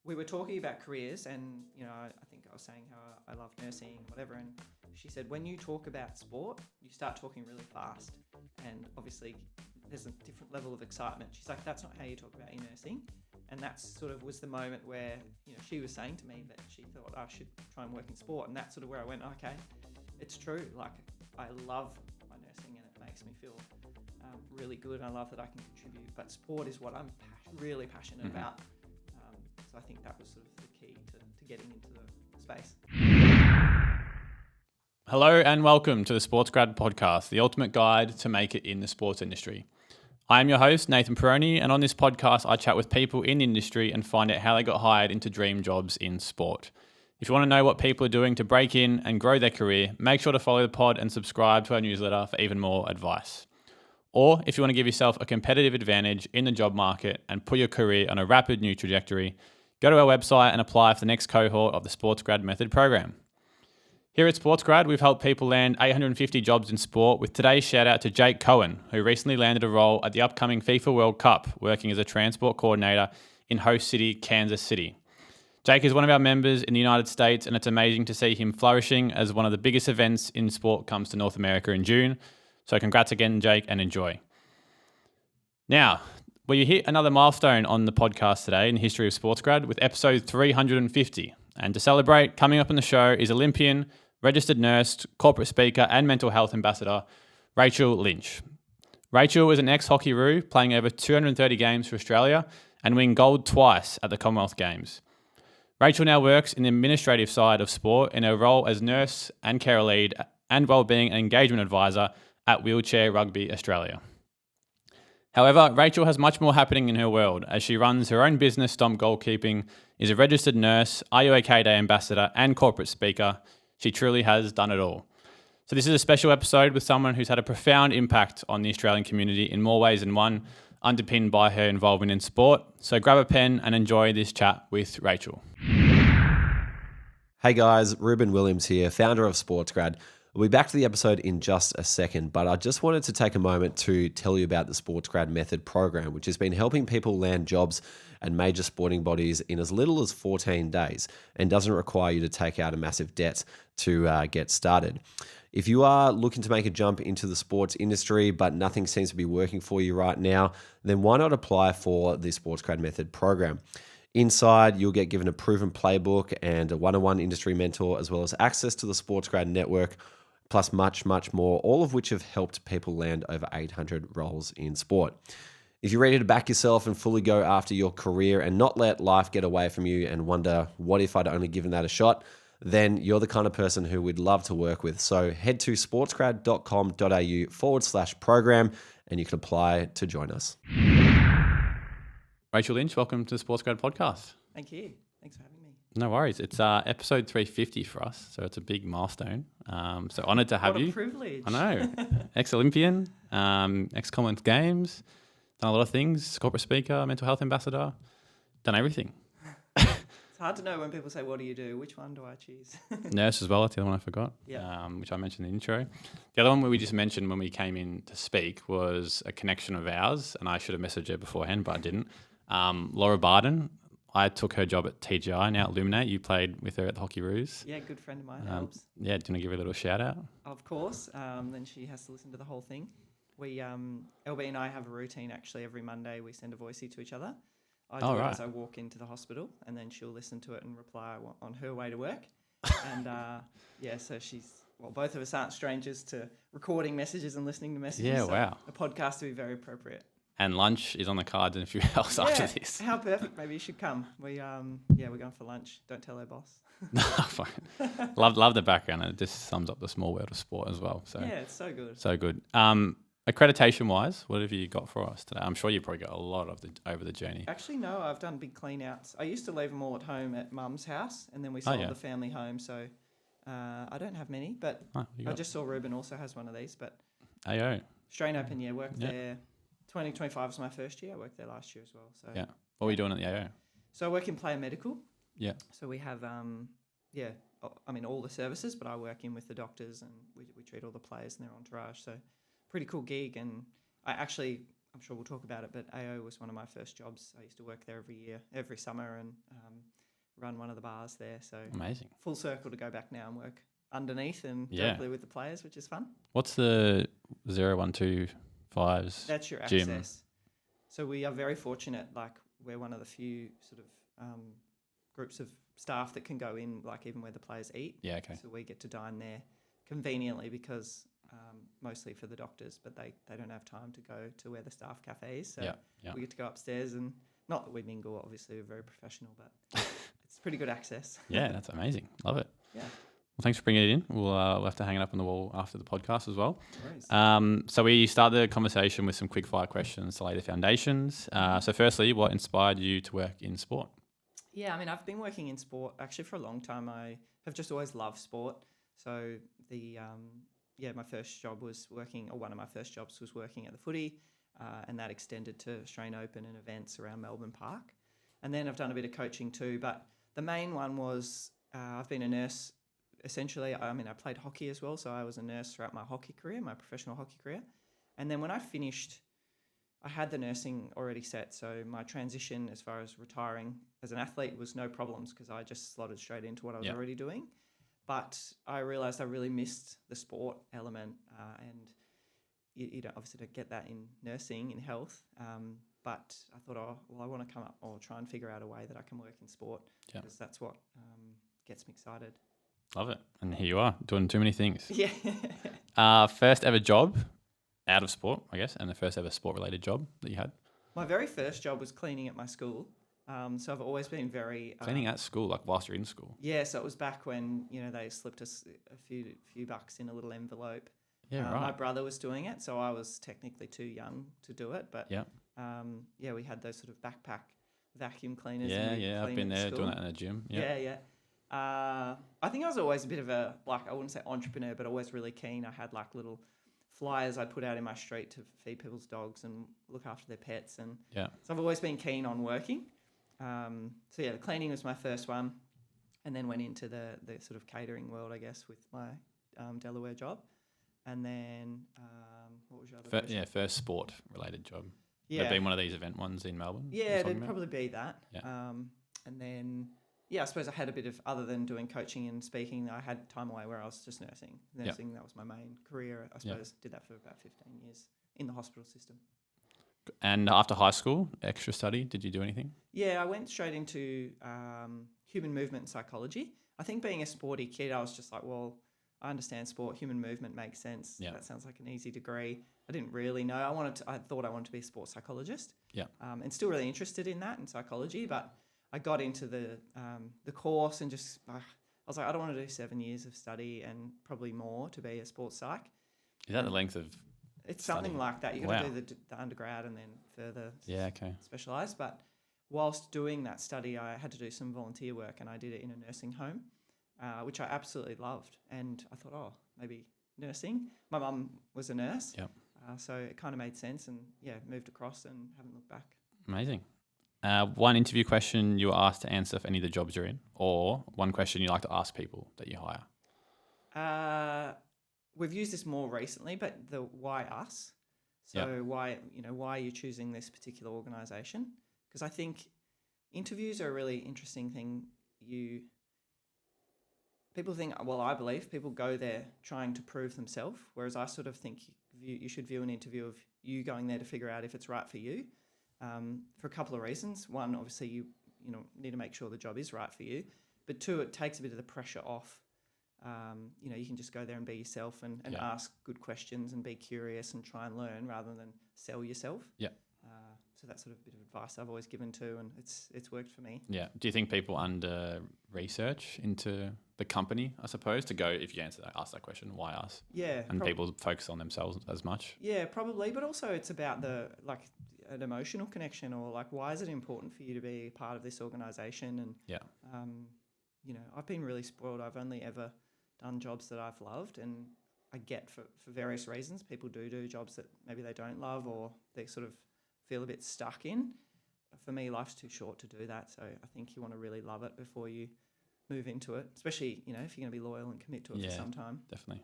we were talking about careers, and I think I was saying how I love nursing, whatever. And she said, when you talk about sport, you start talking really fast, and obviously there's a different level of excitement. She's like, that's not how you talk about your nursing. And that sort of was the moment where she was saying to me that she thought I should try and work in sport, and that's sort of where I went, okay, it's true. Like, I love my nursing, and it makes me feel really good. I love that I can contribute, but sport is what I'm really passionate about. So I think that was sort of the key to getting into the space. Hello and welcome to the SportsGrad podcast, the ultimate guide to make it in the sports industry. I am your host, Nathan Peroni, and on this podcast, I chat with people in the industry and find out how they got hired into dream jobs in sport. If you want to know what people are doing to break in and grow their career, make sure to follow the pod and subscribe to our newsletter for even more advice. Or if you want to give yourself a competitive advantage in the job market and put your career on a rapid new trajectory, go to our website and apply for the next cohort of the SportsGrad Method Program. Here at SportsGrad, we've helped people land 850 jobs in sport, with today's shout out to Jake Cohen, who recently landed a role at the upcoming FIFA World Cup, working as a transport coordinator in host city, Kansas City. Jake is one of our members in the United States, and it's amazing to see him flourishing as one of the biggest events in sport comes to North America in June. So congrats again, Jake, and enjoy. Now, we hit another milestone on the podcast today in the history of SportsGrad with episode 350. And to celebrate, coming up on the show is Olympian, registered nurse, corporate speaker, and mental health ambassador, Rachael Lynch. Rachael is an ex-Hockeyroo, playing over 230 games for Australia and winning gold twice at the Commonwealth Games. Rachael now works in the administrative side of sport in her role as nurse and care lead and Wellbeing and engagement advisor at Wheelchair Rugby Australia. However, Rachael has much more happening in her world as she runs her own business, Stomp Goalkeeping, is a registered nurse, Are You OK Day ambassador, and corporate speaker. She truly has done it all. So this is a special episode with someone who's had a profound impact on the Australian community in more ways than one, underpinned by her involvement in sport. So grab a pen and enjoy this chat with Rachael. Hey guys, Ruben Williams here, founder of SportsGrad. We'll be back to the episode in just a second, but I just wanted to take a moment to tell you about the SportsGrad Method Program, which has been helping people land jobs at major sporting bodies in as little as 14 days and doesn't require you to take out a massive debt to get started. If you are looking to make a jump into the sports industry, but nothing seems to be working for you right now, then why not apply for the SportsGrad Method Program? Inside, you'll get given a proven playbook and a one-on-one industry mentor, as well as access to the SportsGrad network, plus much, much more, all of which have helped people land over 800 roles in sport. If you're ready to back yourself and fully go after your career and not let life get away from you and wonder, what if I'd only given that a shot? Then you're the kind of person who we'd love to work with. So head to sportsgrad.com.au/program and you can apply to join us. Rachael Lynch, welcome to the SportsGrad podcast. Thank you. Thanks for having me. No worries. It's episode 350 for us, so it's a big milestone. So honoured to have you. What a privilege. I know. Ex-Olympian, ex-Commonwealth Games, done a lot of things, corporate speaker, mental health ambassador, done everything. It's hard to know when people say, what do you do? Which one do I choose? Nurse as well, that's the other one I forgot, Yeah. which I mentioned in the intro. The other one we just mentioned when we came in to speak was a connection of ours, and I should have messaged her beforehand, but I didn't. Laura Barden. I took her job at TGI, now at Illuminate. You played with her at the Hockeyrooos. Yeah, good friend of mine, helps. Yeah, do you want to give her a little shout out? Of course. Then she has to listen to the whole thing. We, LB and I have a routine actually every Monday. We send a voicey to each other. I do it as I walk into the hospital, and then she'll listen to it and reply on her way to work. And so both of us aren't strangers to recording messages and listening to messages. Yeah, so wow. A podcast would be very appropriate. And lunch is on the cards and a few hours after this. How perfect. Maybe you should come. We're going for lunch. Don't tell our boss. No, fine. Love the background. It just sums up the small world of sport as well. So yeah, it's so good. So good. Accreditation-wise, what have you got for us today? I'm sure you probably got a lot over the journey. Actually, no. I've done big clean-outs. I used to leave them all at home at Mum's house, and then we sold the family home. So I don't have many, but I just saw Ruben also has one of these. But AO. Australian Open, worked there. 2025 was my first year. I worked there last year as well. So what were you doing at the AO? So I work in player medical. Yeah. So we have all the services, but I work in with the doctors, and we treat all the players and their entourage. So pretty cool gig. And I'm sure we'll talk about it, but AO was one of my first jobs. I used to work there every summer, and run one of the bars there. So Amazing. full circle to go back now and work underneath and directly with the players, which is fun. What's the 0125's That's your gym? access. So we are very fortunate, like we're one of the few sort of groups of staff that can go in, like even where the players eat. Yeah, okay. So we get to dine there conveniently because mostly for the doctors, but they don't have time to go to where the staff cafe is. So we get to go upstairs, and not that we mingle, obviously we're very professional, but it's pretty good access. Yeah, that's amazing. Love it. Yeah. Well, thanks for bringing it in. We'll have to hang it up on the wall after the podcast as well. No worries. So we start the conversation with some quick fire questions to lay the foundations. So firstly, what inspired you to work in sport? Yeah, I mean, I've been working in sport actually for a long time. I have just always loved sport. So my first job was working, or one of my first jobs was working at the footy, and that extended to Australian Open and events around Melbourne Park. And then I've done a bit of coaching too, but the main one was I've been a nurse. Essentially, I played hockey as well, so I was a nurse throughout my hockey career, my professional hockey career. And then when I finished, I had the nursing already set, so my transition as far as retiring as an athlete was no problems because I just slotted straight into what I was already doing. But I realised I really missed the sport element, and you don't obviously don't get that in nursing, in health. But I thought, I want to come up or try and figure out a way that I can work in sport because that's what gets me excited. Love it. And here you are, doing too many things. Yeah. First ever job out of sport, I guess, and the first ever sport-related job that you had? My very first job was cleaning at my school. So I've always been very... Cleaning at school, like whilst you're in school? Yeah, so it was back when, they slipped us a few bucks in a little envelope. Yeah, right. My brother was doing it, so I was technically too young to do it. But we had those sort of backpack vacuum cleaners. Yeah, I've been there doing that in a gym. Yeah. I think I was always a bit of a, I wouldn't say entrepreneur, but always really keen. I had like little flyers I'd put out in my street to feed people's dogs and look after their pets. And so I've always been keen on working. The cleaning was my first one, and then went into the sort of catering world, I guess, with my Delaware job. And then what was your other question? First sport-related job. Yeah. Had been one of these event ones in Melbourne? Yeah, it'd probably be that. Yeah. And then, I suppose I had a bit of, other than doing coaching and speaking, I had time away where I was just nursing. Nursing, that was my main career, I suppose. Did that for about 15 years in the hospital system. And after high school, extra study, did you do anything? Yeah, I went straight into human movement and psychology. I think being a sporty kid, I was just like, well, I understand sport, human movement makes sense. Yeah. That sounds like an easy degree. I didn't really know. I thought I wanted to be a sports psychologist. Yeah. And still really interested in that, in psychology, but I got into the course and just, I was like, I don't want to do 7 years of study and probably more to be a sports psych. Is that the length of It's study? Something like that. You've got to do the undergrad and then further specialise. But whilst doing that study, I had to do some volunteer work, and I did it in a nursing home, which I absolutely loved. And I thought, maybe nursing. My mum was a nurse, so it kind of made sense, and moved across and haven't looked back. Amazing. One interview question you were asked to answer for any of the jobs you're in, or one question you like to ask people that you hire? We've used this more recently, but the why us? So why are you choosing this particular organisation? Because I think interviews are a really interesting thing. People think, I believe people go there trying to prove themselves, whereas I sort of think you should view an interview of you going there to figure out if it's right for you, for a couple of reasons. One, obviously you need to make sure the job is right for you, but two, it takes a bit of the pressure off. You can just go there and be yourself and ask good questions and be curious and try and learn rather than sell yourself. Yeah. So that's sort of a bit of advice I've always given too, and it's worked for me. Yeah. Do you think people under research into the company, I suppose, to go, if you ask that question, why us? Yeah. And people focus on themselves as much? Yeah, probably. But also it's about an emotional connection, or why is it important for you to be part of this organisation? And I've been really spoiled. I've only ever done jobs that I've loved, and I get for various reasons people do jobs that maybe they don't love or they sort of feel a bit stuck in. For me, life's too short to do that, so I think you want to really love it before you move into it, especially if you're going to be loyal and commit to it for some time. Definitely.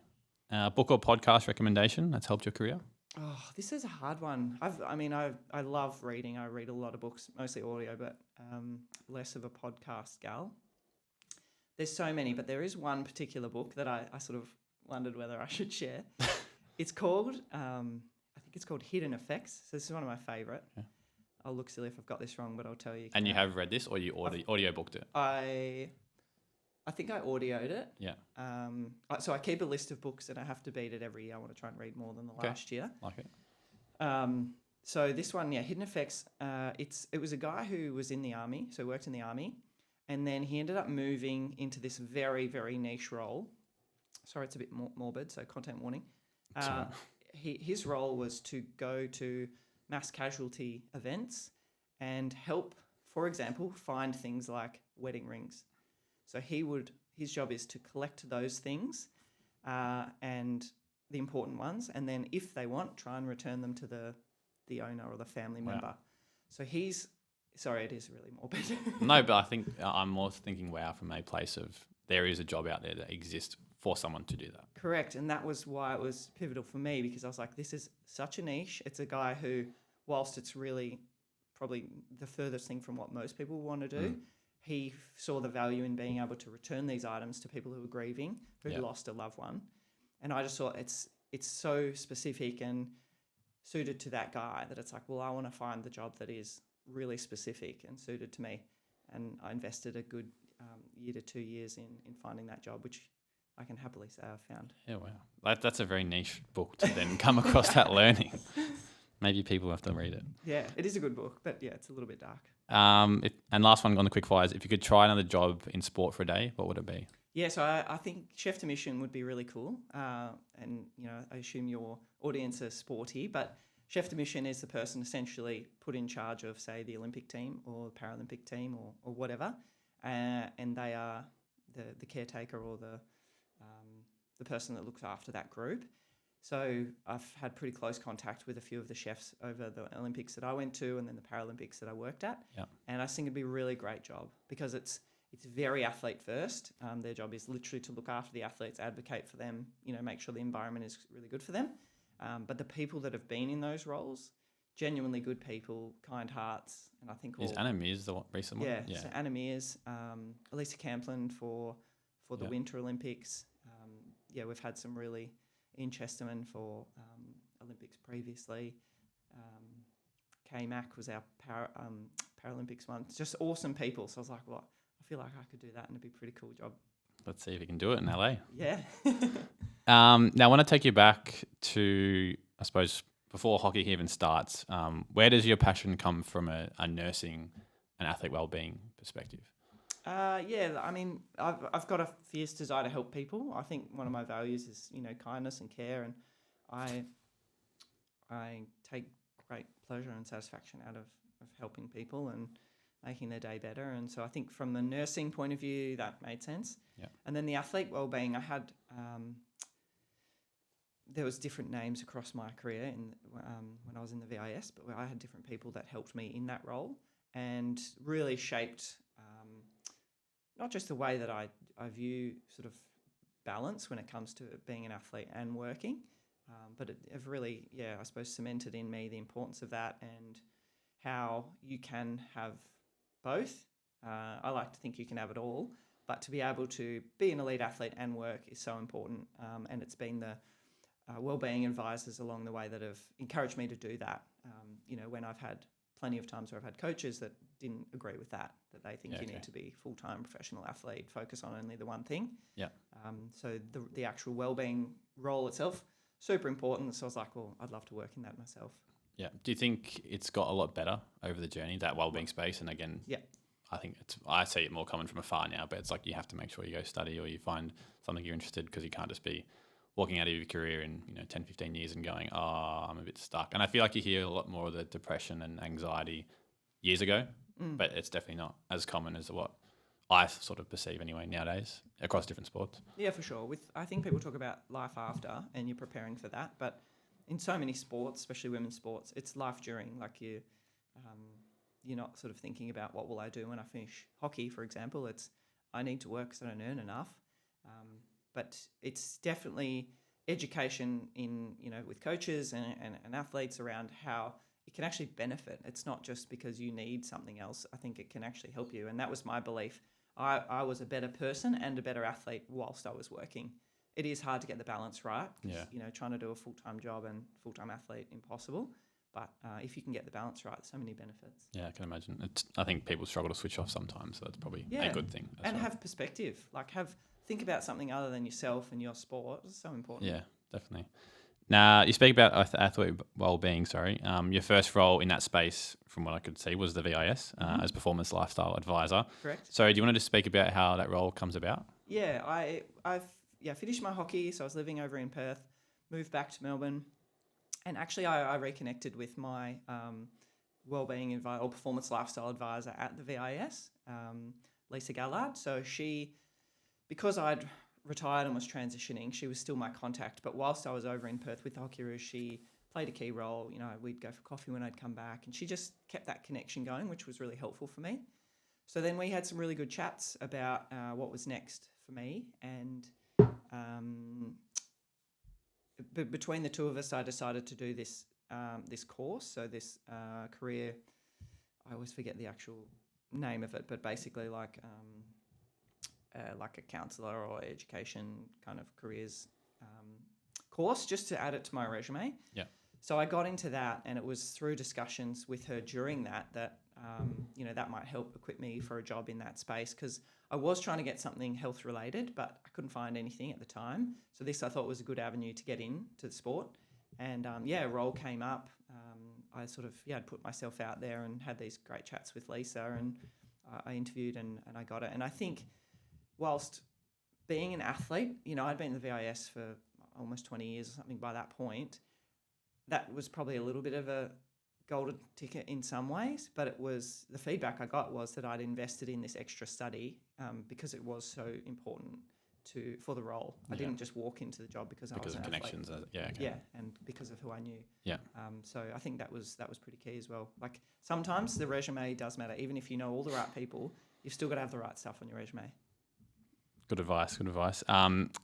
Book or podcast recommendation that's helped your career? Oh, this is a hard one. I love reading. I read a lot of books, mostly audio, but less of a podcast gal. There's so many, but there is one particular book that I sort of wondered whether I should share. It's called, I think it's called Hidden Effects. So this is one of my favourite. Yeah. I'll look silly if I've got this wrong, but I'll tell you. And you have read this, or you audio booked it? I think I audioed it. Yeah. So I keep a list of books and I have to beat it every year. I want to try and read more than the last year. Like it. So this one, Hidden Effects. It was a guy who was in the army, so worked in the army, and then he ended up moving into this very, very niche role. Sorry, it's a bit morbid, so content warning. His role was to go to mass casualty events and help, for example, find things like wedding rings. So his job is to collect those things and the important ones, and then if they want, try and return them to the owner or the family member. So sorry, it is really morbid. No, but I think I'm more thinking, wow, from a place of there is a job out there that exists for someone to do that. Correct, and that was why it was pivotal for me, because I was like, this is such a niche. It's a guy who, whilst it's really probably the furthest thing from what most people want to do, he saw the value in being able to return these items to people who are grieving, who lost a loved one. And I just thought it's so specific and suited to that guy that it's like, well, I want to find the job that is really specific and suited to me. And I invested a good year to 2 years in finding that job, which I can happily say I found. Yeah, wow. That's a very niche book to then come across that learning. Maybe people have to read it. Yeah, it is a good book, but it's a little bit dark. And last one on the quick fires, if you could try another job in sport for a day, what would it be? Yeah, so I think chef to mission would be really cool. And, I assume your audience is sporty, but chef to mission is the person essentially put in charge of, say, the Olympic team or the Paralympic team or whatever. And they are the caretaker or the person that looks after that group. So I've had pretty close contact with a few of the chefs over the Olympics that I went to and then the Paralympics that I worked at. Yeah. And I think it'd be a really great job because it's very athlete first. Their job is literally to look after the athletes, advocate for them, make sure the environment is really good for them. But the people that have been in those roles, genuinely good people, kind hearts, and I think Is Anna Mears the recent one? Yeah, so Anna Mears, Elisa Camplin for the Winter Olympics. We've had some really in Chesterman for Olympics previously. K-Mac was our Paralympics one. It's just awesome people. So I was like, well, I feel like I could do that and it'd be a pretty cool job. Let's see if you can do it in LA. Yeah. Now, I want to take you back to, I suppose, before hockey even starts. Where does your passion come from a nursing and athlete wellbeing perspective? I've got a fierce desire to help people. I think one of my values is, kindness and care, and I take great pleasure and satisfaction out of helping people and making their day better. And so I think from the nursing point of view, that made sense. Yeah. And then the athlete wellbeing, I had there was different names across my career when I was in the VIS, but I had different people that helped me in that role and really shaped not just the way that I view sort of balance when it comes to being an athlete and working, but it have really, I suppose, cemented in me the importance of that and how you can have both. I like to think you can have it all, but to be able to be an elite athlete and work is so important. And it's been the wellbeing advisors along the way that have encouraged me to do that. When I've had plenty of times where I've had coaches that didn't agree with that they think you need to be full-time professional athlete, focus on only the one thing. Yeah. So the actual wellbeing role itself, super important. So I was like, well, I'd love to work in that myself. Yeah. Do you think it's got a lot better over the journey, that wellbeing space? And again, I think I see it more common from afar now, but it's like you have to make sure you go study or you find something you're interested, because you can't just be walking out of your career in 10, 15 years and going, oh, I'm a bit stuck. And I feel like you hear a lot more of the depression and anxiety years ago, but it's definitely not as common as what I sort of perceive anyway nowadays across different sports. Yeah, for sure. I think people talk about life after and you're preparing for that, but in so many sports, especially women's sports, it's life during. Like you're not sort of thinking about what will I do when I finish hockey, for example. It's I need to work because I don't earn enough. But it's definitely education in, with coaches and athletes around how it can actually benefit. It's not just because you need something else. I think it can actually help you. And that was my belief. I was a better person and a better athlete whilst I was working. It is hard to get the balance right. Yeah. Trying to do a full-time job and full-time athlete, impossible. But if you can get the balance right, so many benefits. Yeah, I can imagine. I think people struggle to switch off sometimes, so that's probably a good thing. And have perspective. Think about something other than yourself and your sport. It's so important. Yeah, definitely. Now, you speak about athlete wellbeing, your first role in that space, from what I could see, was the VIS as Performance Lifestyle Advisor. Correct. So do you want to just speak about how that role comes about? Yeah, I've finished my hockey, so I was living over in Perth, moved back to Melbourne, and actually I reconnected with my wellbeing or performance lifestyle advisor at the VIS, Lisa Gallard. So because I'd retired and was transitioning, she was still my contact. But whilst I was over in Perth with the Hockeyroo, she played a key role. We'd go for coffee when I'd come back, and she just kept that connection going, which was really helpful for me. So then we had some really good chats about what was next for me, and between the two of us, I decided to do this course. So this career, I always forget the actual name of it, but basically like a counsellor or education kind of careers course, just to add it to my resume. Yeah. So I got into that, and it was through discussions with her during that that might help equip me for a job in that space, because I was trying to get something health related, but I couldn't find anything at the time. So this I thought was a good avenue to get into the sport. And a role came up. I sort of I'd put myself out there and had these great chats with Lisa, and I interviewed and I got it. And I think whilst being an athlete, I'd been in the VIS for almost 20 years or something by that point. That was probably a little bit of a golden ticket in some ways, but it was, the feedback I got was that I'd invested in this extra study because it was so important for the role. I didn't just walk into the job because I was an connections. athlete. And because of who I knew. Yeah. So I think that was pretty key as well. Like sometimes the resume does matter. Even if you know all the right people, you've still got to have the right stuff on your resume. Good advice.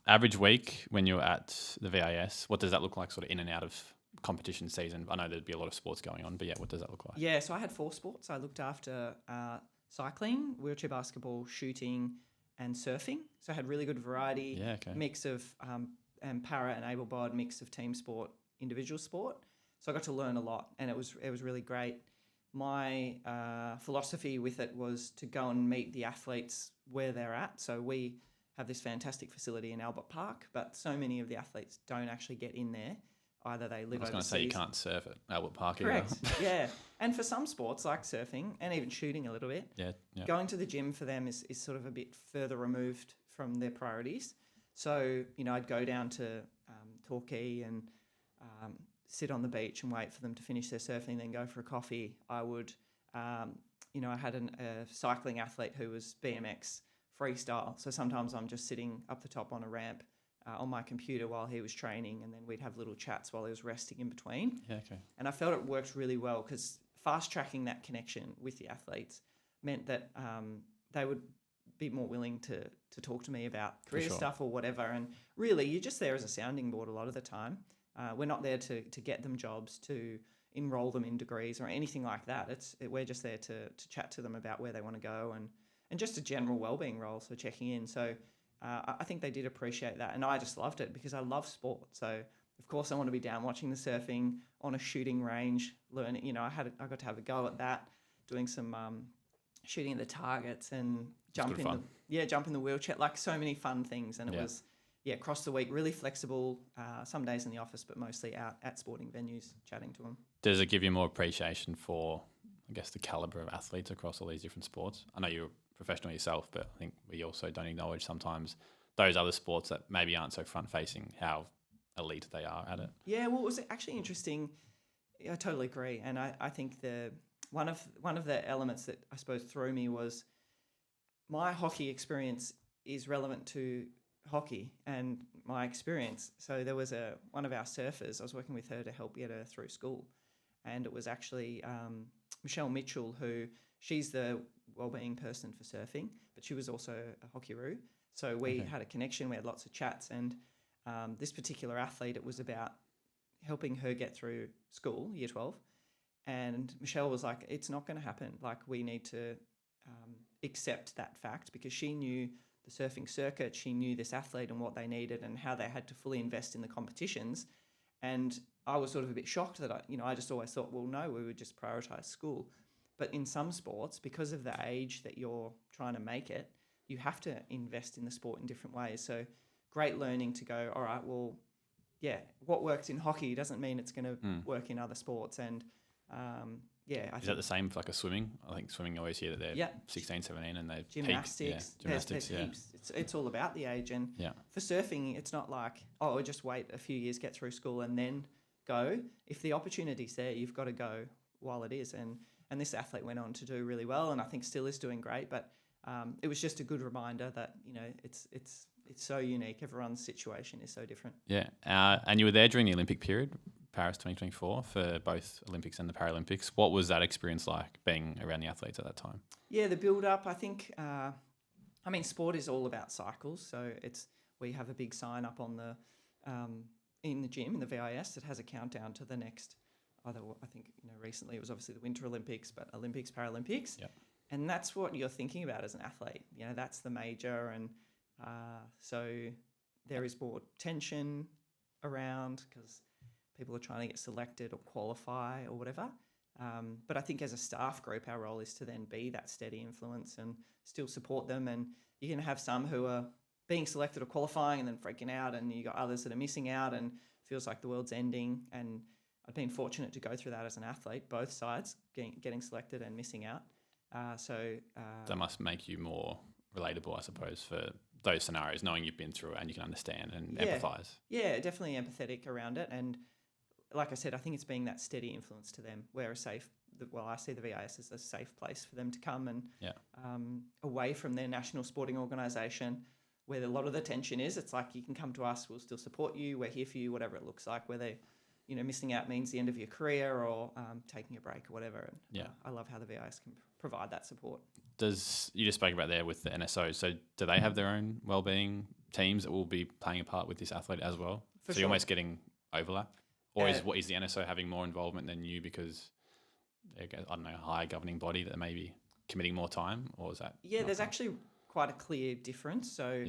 Average week when you're at the VIS, what does that look like sort of in and out of competition season? I know there'd be a lot of sports going on, but what does that look like? Yeah, so I had 4 sports. I looked after cycling, wheelchair basketball, shooting, and surfing. So I had really good variety, mix of and para and able-bodied, mix of team sport, individual sport. So I got to learn a lot, and it was really great. My philosophy with it was to go and meet the athletes where they're at. So we have this fantastic facility in Albert Park, but so many of the athletes don't actually get in there. Either they live overseas. I was going to say you can't surf at Albert Park. Correct. Yeah. And for some sports like surfing and even shooting a little bit, going to the gym for them is sort of a bit further removed from their priorities. So, I'd go down to Torquay and sit on the beach and wait for them to finish their surfing, then go for a coffee. I would, I had a cycling athlete who was BMX freestyle. So sometimes I'm just sitting up the top on a ramp on my computer while he was training, and then we'd have little chats while he was resting in between. Yeah, okay. And I felt it worked really well because fast tracking that connection with the athletes meant that they would be more willing to talk to me about career stuff or whatever. And really, you're just there as a sounding board a lot of the time. We're not there to get them jobs, to enroll them in degrees or anything like that. We're just there to chat to them about where they want to go and just a general wellbeing role, so checking in. So I think they did appreciate that, and I just loved it because I love sport. So of course I want to be down watching the surfing on a shooting range, learning. I got to have a go at that, doing some shooting at the targets and jump in the wheelchair, like so many fun things. And it was across the week, really flexible. Some days in the office, but mostly out at sporting venues, chatting to them. Does it give you more appreciation for, I guess, the caliber of athletes across all these different sports? I know you're professional yourself, but I think we also don't acknowledge sometimes those other sports that maybe aren't so front-facing, how elite they are at it. Yeah, well, it was actually interesting. I totally agree, and I think one of the elements that I suppose threw me was my hockey experience is relevant to hockey and my experience. So there was one of our surfers, I was working with her to help get her through school, and it was actually Michelle Mitchell, she's the wellbeing person for surfing, but she was also a Hockeyroo. So we had a connection, we had lots of chats, and this particular athlete, it was about helping her get through school, year 12. And Michelle was like, it's not going to happen. Like, we need to accept that fact, because she knew the surfing circuit, she knew this athlete and what they needed and how they had to fully invest in the competitions. And I was sort of a bit shocked that I just always thought, well, no, we would just prioritise school. But in some sports, because of the age that you're trying to make it, you have to invest in the sport in different ways. So great learning to go, all right, well, yeah, what works in hockey doesn't mean it's going to work in other sports. And Is that the same for like a swimming? I think swimming always hear that they're 16, 17 and they gymnastics. Peak. Gymnastics, there's heaps. It's all about the age. And for surfing, it's not like, oh, just wait a few years, get through school and then go. If the opportunity's there, you've got to go while it is. And this athlete went on to do really well, and I think still is doing great. But it was just a good reminder that, it's so unique. Everyone's situation is so different. Yeah. And you were there during the Olympic period, Paris 2024, for both Olympics and the Paralympics. What was that experience like, being around the athletes at that time? Yeah, the build-up, I think, sport is all about cycles. So we have a big sign up on the in the gym, in the VIS, that has a countdown to the next, recently it was obviously the Winter Olympics, but Olympics, Paralympics. Yep. And that's what you're thinking about as an athlete. That's the major. And so there is more tension around because people are trying to get selected or qualify or whatever. But I think as a staff group, our role is to then be that steady influence and still support them. And you're going to have some who are being selected or qualifying and then freaking out, and you got others that are missing out and feels like the world's ending. And I've been fortunate to go through that as an athlete, both sides, getting selected and missing out. That must make you more relatable, I suppose, for those scenarios, knowing you've been through it and you can understand and empathise. Yeah, definitely empathetic around it. And like I said, I think it's being that steady influence to them, where I see the VIS as a safe place for them to come and away from their national sporting organisation, where a lot of the tension is. It's like, you can come to us, we'll still support you, we're here for you, whatever it looks like, whether missing out means the end of your career or taking a break or whatever. And I love how the VIS can provide that support. You just spoke about there with the NSO, so do they have their own wellbeing teams that will be playing a part with this athlete as well? You're almost getting overlap? Or is the NSO having more involvement than you because, I don't know, a higher governing body that may be committing more time? Or is that? Yeah, there's actually quite a clear difference. So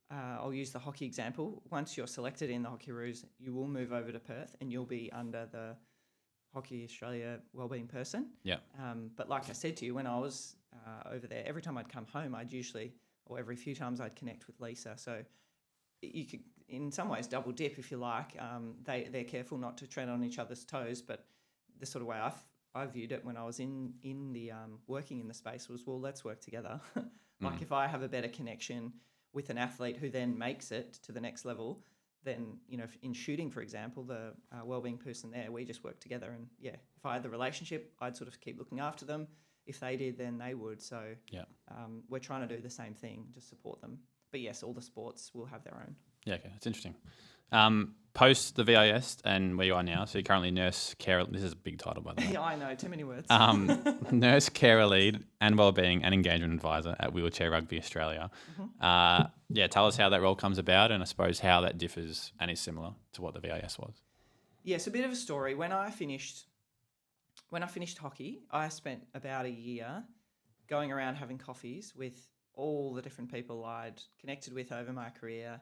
I'll use the hockey example. Once you're selected in the Hockeyrooos, you will move over to Perth and you'll be under the Hockey Australia Wellbeing person. Yeah. But like I said to you, when I was over there, every time I'd come home, every few times I'd connect with Lisa. So you could, in some ways, double dip if you like. They're careful not to tread on each other's toes, but the sort of way I viewed it when I was in the working in the space was, well, let's work together. Like if I have a better connection with an athlete who then makes it to the next level, then, in shooting, for example, the wellbeing person there, we just work together. And if I had the relationship, I'd sort of keep looking after them. If they did, then they would. So we're trying to do the same thing, just support them. But yes, all the sports will have their own. Yeah, okay, that's interesting. Post the VIS and where you are now, so you're currently nurse care. This is a big title, by the way. Yeah, I know, too many words. Nurse carer lead and wellbeing and engagement advisor at Wheelchair Rugby Australia. Mm-hmm. Tell us how that role comes about, and I suppose how that differs and is similar to what the VIS was. Yes, a bit of a story. When I finished hockey, I spent about a year going around having coffees with all the different people I'd connected with over my career.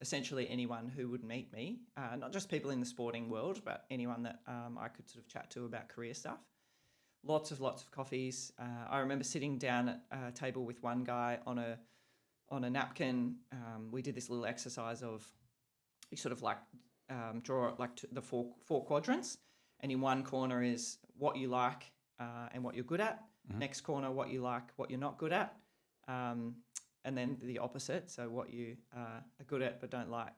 Essentially anyone who would meet me, not just people in the sporting world, but anyone that I could sort of chat to about career stuff. Lots of coffees. I remember sitting down at a table with one guy on a napkin. We did this little exercise of you sort of draw the four quadrants, and in one corner is what you like and what you're good at. Mm-hmm. Next corner, what you like, what you're not good at. And then the opposite, so what you are good at but don't like.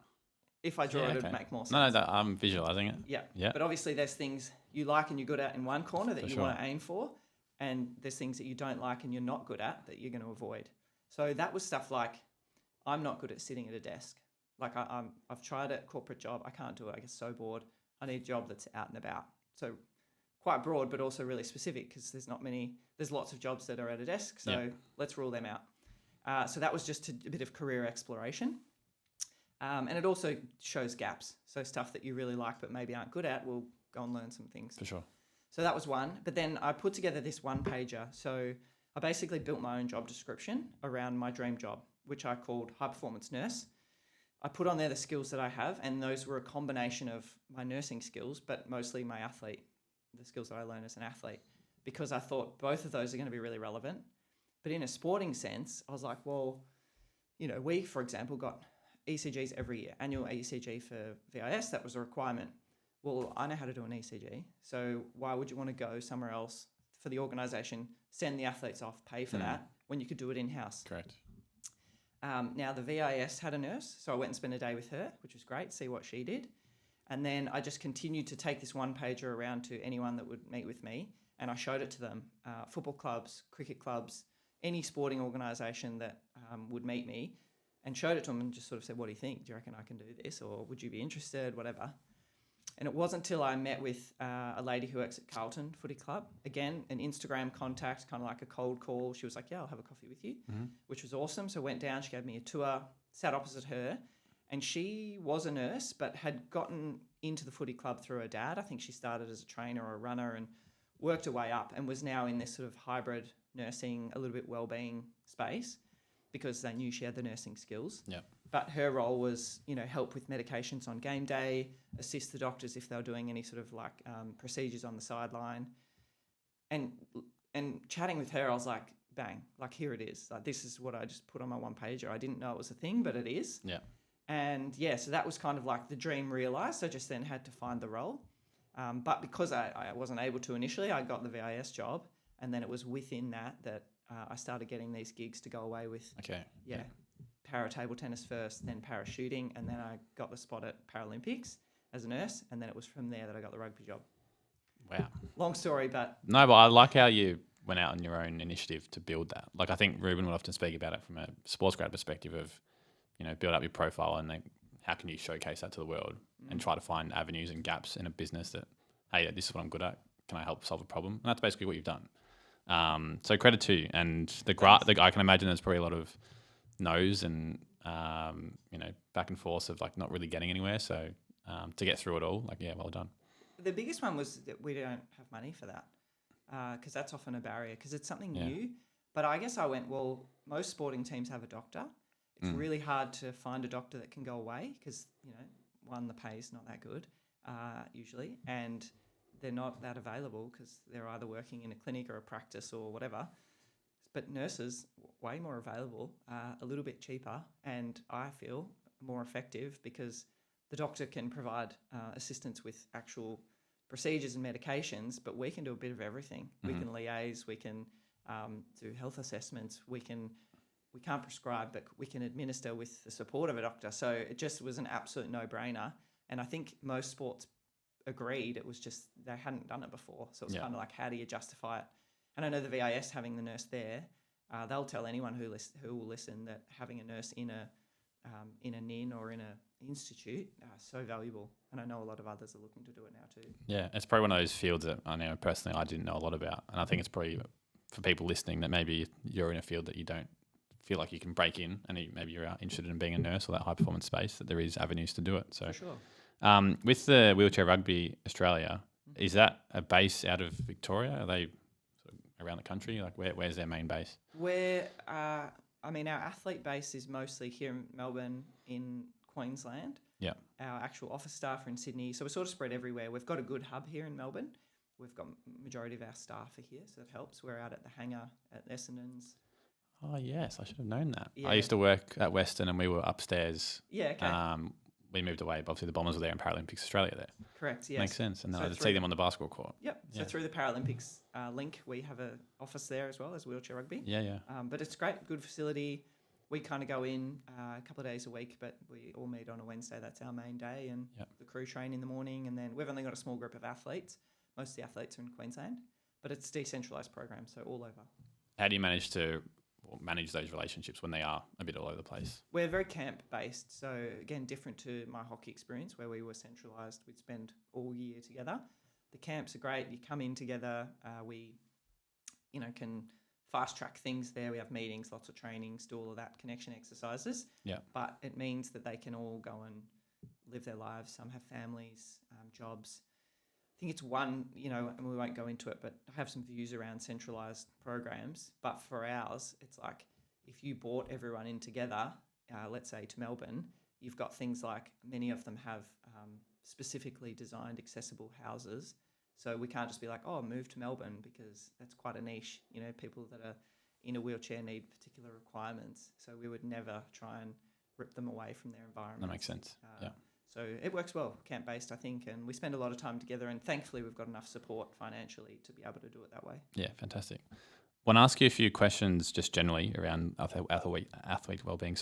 If I draw it, it'd make more sense. No, I'm visualising it. Yeah. But obviously there's things you like and you're good at in one corner that you want to aim for, and there's things that you don't like and you're not good at that you're going to avoid. So that was stuff like, I'm not good at sitting at a desk. Like I've tried a corporate job, I can't do it, I get so bored. I need a job that's out and about. So quite broad, but also really specific, because there's lots of jobs that are at a desk, so let's rule them out. So that was just a bit of career exploration. And it also shows gaps. So stuff that you really like but maybe aren't good at, we'll go and learn some things. For sure. So that was one. But then I put together this one pager. So I basically built my own job description around my dream job, which I called High Performance Nurse. I put on there the skills that I have, and those were a combination of my nursing skills, but mostly the skills that I learned as an athlete, because I thought both of those are going to be really relevant. But in a sporting sense, I was like, well, we, for example, got ECGs every year, annual ECG for VIS. That was a requirement. Well, I know how to do an ECG, so why would you want to go somewhere else for the organisation, send the athletes off, pay for that, when you could do it in-house? Correct. Now, the VIS had a nurse, so I went and spent a day with her, which was great, see what she did. And then I just continued to take this one pager around to anyone that would meet with me, and I showed it to them, football clubs, cricket clubs, any sporting organisation that would meet me, and showed it to them and just sort of said, what do you think? Do you reckon I can do this? Or would you be interested? Whatever. And it wasn't until I met with a lady who works at Carlton Footy Club. Again, an Instagram contact, kind of like a cold call. She was like, yeah, I'll have a coffee with you, which was awesome. So I went down, she gave me a tour, sat opposite her. And she was a nurse, but had gotten into the footy club through her dad. I think she started as a trainer or a runner and worked her way up and was now in this sort of hybrid nursing, a little bit wellbeing space, because they knew she had the nursing skills. Yeah. But her role was, help with medications on game day, assist the doctors if they were doing any sort of procedures on the sideline. And chatting with her, I was like, bang, here it is. This is what I just put on my one pager. I didn't know it was a thing, but it is. Yeah. And so that was kind of like the dream realised. I just then had to find the role. But because I wasn't able to initially, I got the VIS job. And then it was within that I started getting these gigs to go away with. Okay. Yeah. Para table tennis first, then parachuting, and then I got the spot at Paralympics as a nurse, and then it was from there that I got the rugby job. Wow. Long story, but... No, but I like how you went out on your own initiative to build that. I think Ruben would often speak about it from a SportsGrad perspective of, build up your profile and then how can you showcase that to the world and try to find avenues and gaps in a business that, hey, this is what I'm good at. Can I help solve a problem? And that's basically what you've done. So credit to you. And I can imagine there's probably a lot of no's and back and forth of not really getting anywhere. So to get through it all, well done. The biggest one was that we don't have money for that, because that's often a barrier because it's something new. But I guess I went, well, most sporting teams have a doctor. It's really hard to find a doctor that can go away because one, the pay's not that good usually, and they're not that available because they're either working in a clinic or a practice or whatever. But nurses, way more available, a little bit cheaper, and I feel more effective because the doctor can provide assistance with actual procedures and medications, but we can do a bit of everything. We can liaise, we can do health assessments, we can't prescribe, but we can administer with the support of a doctor. So it just was an absolute no-brainer. And I think most sports agreed it was just they hadn't done it before. So it was kind of like, how do you justify it? And I know the VIS having the nurse there, they'll tell anyone who will listen that having a nurse in a NIN or in a institute so valuable. And I know a lot of others are looking to do it now too. Yeah, it's probably one of those fields that I know personally I didn't know a lot about. And I think it's probably for people listening that maybe you're in a field that you don't feel like you can break in and maybe you're interested in being a nurse or that high performance space, that there is avenues to do it. So for sure. With the Wheelchair Rugby Australia, is that a base out of Victoria? Are they sort of around the country? Where's their main base? Our athlete base is mostly here in Melbourne, in Queensland. Yeah. Our actual office staff are in Sydney. So we're sort of spread everywhere. We've got a good hub here in Melbourne. We've got majority of our staff are here, so that helps. We're out at the hangar at Essendon's. Oh, yes. I should have known that. Yeah. I used to work at Western and we were upstairs. Yeah, okay. We moved away, but obviously the Bombers were there in Paralympics Australia there. Correct, yes. Makes sense. And so I'd see them on the basketball court. Yep. So through the Paralympics link, we have an office there as well as Wheelchair Rugby. Yeah, yeah. But it's great, good facility. We kind of go in a couple of days a week, but we all meet on a Wednesday. That's our main day. And the crew train in the morning. And then we've only got a small group of athletes. Most of the athletes are in Queensland. But it's a decentralised program, so all over. How do you manage to manage those relationships when they are a bit all over the place? We're very camp-based. So, again, different to my hockey experience where we were centralised. We'd spend all year together. The camps are great. You come in together. We, can fast track things there. We have meetings, lots of trainings, do all of that connection exercises. Yeah. But it means that they can all go and live their lives. Some have families, jobs. I think it's one, and we won't go into it, but I have some views around centralised programs. But for ours, it's like if you brought everyone in together, let's say to Melbourne, you've got things like many of them have specifically designed accessible houses. So we can't just be like, oh, move to Melbourne, because that's quite a niche. People that are in a wheelchair need particular requirements. So we would never try and rip them away from their environment. That makes sense. Yeah. So it works well, camp-based, I think, and we spend a lot of time together, and thankfully we've got enough support financially to be able to do it that way. Yeah, fantastic. I want to ask you a few questions just generally around athlete wellbeing.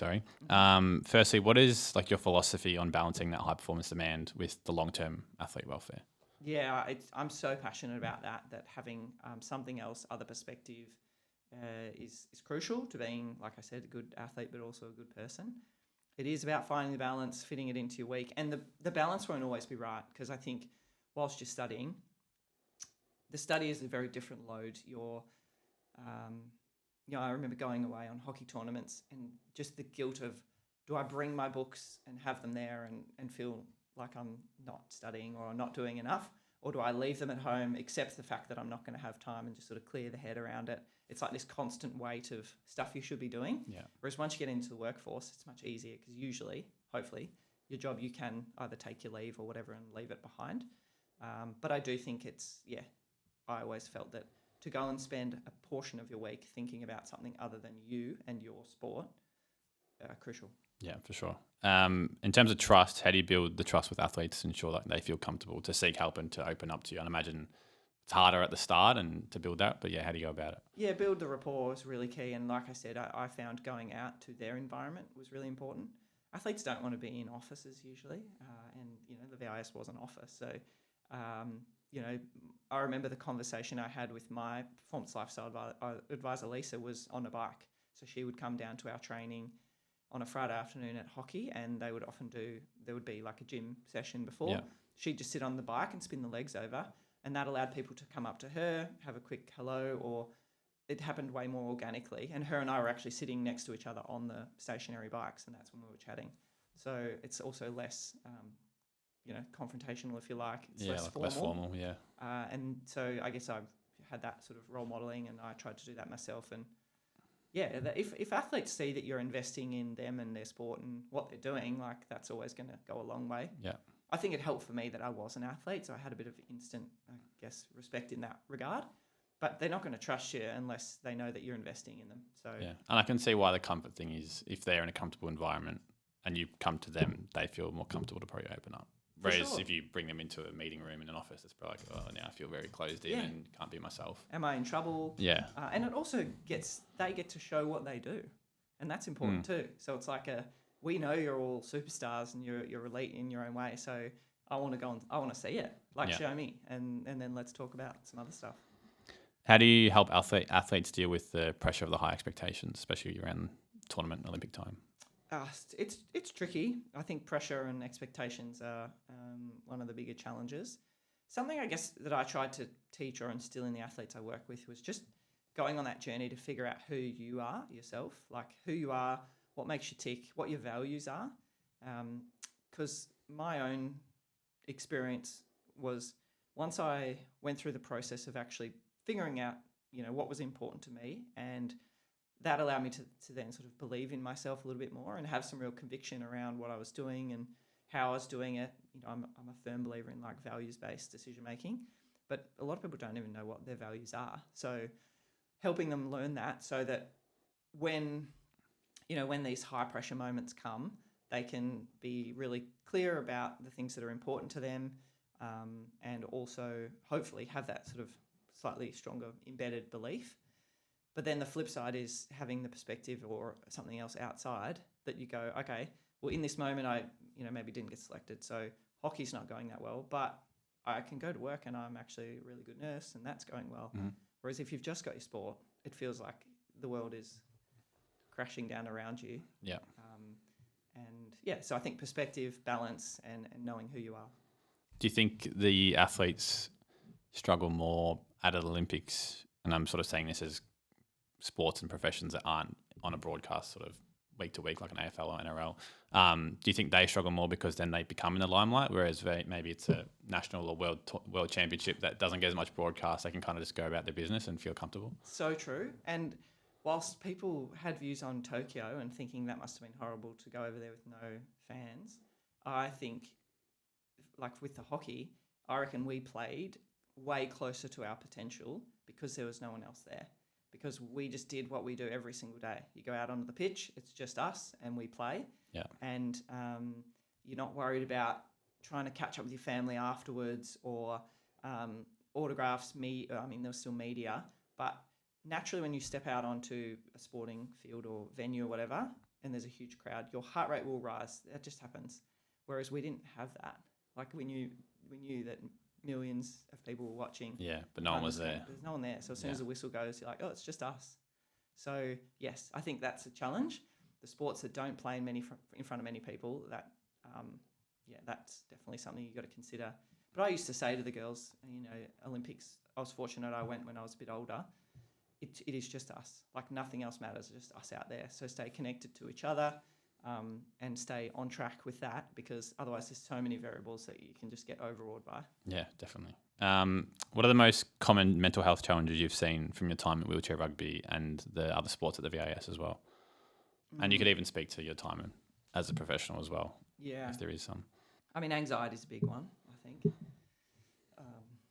Firstly, what is like your philosophy on balancing that high performance demand with the long-term athlete welfare? Yeah, I'm so passionate about that having something else, other perspective is crucial to being, like I said, a good athlete, but also a good person. It is about finding the balance, fitting it into your week. And the balance won't always be right, because I think whilst you're studying, the study is a very different load. I remember going away on hockey tournaments and just the guilt of, do I bring my books and have them there and feel like I'm not studying or not doing enough? Or do I leave them at home, accept the fact that I'm not going to have time, and just sort of clear the head around it? It's like this constant weight of stuff you should be doing. Yeah. Whereas once you get into the workforce, it's much easier, because usually, hopefully, your job, you can either take your leave or whatever and leave it behind. But I do think I always felt that to go and spend a portion of your week thinking about something other than you and your sport, crucial. Yeah, for sure. In terms of trust, how do you build the trust with athletes to ensure that they feel comfortable to seek help and to open up to you? And imagine it's harder at the start and to build that, but yeah, how do you go about it? Yeah, build the rapport is really key. And like I said, I found going out to their environment was really important. Athletes don't want to be in offices usually, and the VIS was an office. So, I remember the conversation I had with my performance lifestyle advisor, Lisa, was on a bike. So she would come down to our training on a Friday afternoon at hockey, and there would be like a gym session before. Yeah. She'd just sit on the bike and spin the legs over, and that allowed people to come up to her, have a quick hello, or it happened way more organically. And her and I were actually sitting next to each other on the stationary bikes, and that's when we were chatting. So it's also less, confrontational, if you like. It's less formal. Less formal, yeah. And so I guess I've had that sort of role modelling, and I tried to do that myself. And yeah, if athletes see that you're investing in them and their sport and what they're doing, like that's always going to go a long way. Yeah. I think it helped for me that I was an athlete, so I had a bit of instant, respect in that regard. But they're not going to trust you unless they know that you're investing in them. So yeah, and I can see why the comfort thing is if they're in a comfortable environment and you come to them, they feel more comfortable to probably open up. Whereas if you bring them into a meeting room in an office, it's probably like, oh, now I feel very closed in and can't be myself. Am I in trouble? Yeah. And it also they get to show what they do. And that's important too. So it's like we know you're all superstars and you're elite in your own way. So I want to go and I want to see it. Show me. And then let's talk about some other stuff. How do you help athletes deal with the pressure of the high expectations, especially around tournament and Olympic time? It's tricky. I think pressure and expectations are one of the bigger challenges. Something I guess that I tried to teach or instill in the athletes I work with was just going on that journey to figure out who you are yourself, like who you are, what makes you tick, what your values are. Because my own experience was once I went through the process of actually figuring out, what was important to me, and that allowed me to then sort of believe in myself a little bit more and have some real conviction around what I was doing and how I was doing it. I'm a firm believer in like values-based decision making, but a lot of people don't even know what their values are. So helping them learn that so that when these high pressure moments come, they can be really clear about the things that are important to them, and also hopefully have that sort of slightly stronger embedded belief. But then the flip side is having the perspective or something else outside that you go, okay, well, in this moment, I maybe didn't get selected. So hockey's not going that well, but I can go to work and I'm actually a really good nurse and that's going well. Mm-hmm. Whereas if you've just got your sport, it feels like the world is crashing down around you. Yeah. So I think perspective, balance, and knowing who you are. Do you think the athletes struggle more at the Olympics? And I'm sort of saying this as sports and professions that aren't on a broadcast sort of week to week like an AFL or NRL. Do you think they struggle more because then they become in the limelight, whereas maybe it's a national or world championship that doesn't get as much broadcast, they can kind of just go about their business and feel comfortable? So true. And whilst people had views on Tokyo and thinking that must have been horrible to go over there with no fans, I think, like with the hockey, I reckon we played way closer to our potential because there was no one else there. Because we just did what we do every single day. You go out onto the pitch, it's just us, and we play. Yeah. And you're not worried about trying to catch up with your family afterwards or autographs. There's still media, but naturally when you step out onto a sporting field or venue or whatever, and there's a huge crowd, your heart rate will rise. That just happens. Whereas we didn't have that. Like we knew that millions of people were watching. Yeah, but no one was there. There's no one there. So as soon as the whistle goes, you're like, oh, it's just us. So yes, I think that's a challenge. The sports that don't play in front of many people, that's definitely something you've got to consider. But I used to say to the girls, Olympics, I was fortunate I went when I was a bit older. It is just us. Like nothing else matters, just us out there. So stay connected to each other and stay on track with that, because otherwise there's so many variables that you can just get overawed by. Yeah, definitely. What are the most common mental health challenges you've seen from your time at Wheelchair Rugby and the other sports at the VAS as well? And you could even speak to your time as a professional as well, if there is some. I mean, anxiety is a big one, I think.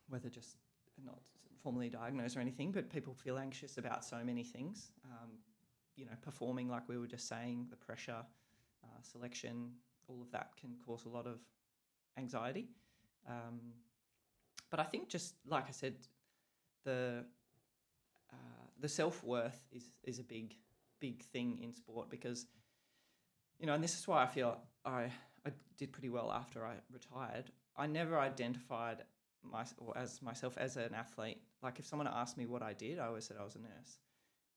Whether just not formally diagnosed or anything, but people feel anxious about so many things. Performing, like we were just saying, the pressure, selection, all of that can cause a lot of anxiety. But I think, just like I said, the self-worth is a big thing in sport, because, and this is why I feel I did pretty well after I retired. I never identified myself as an athlete. Like if someone asked me what I did, I always said I was a nurse.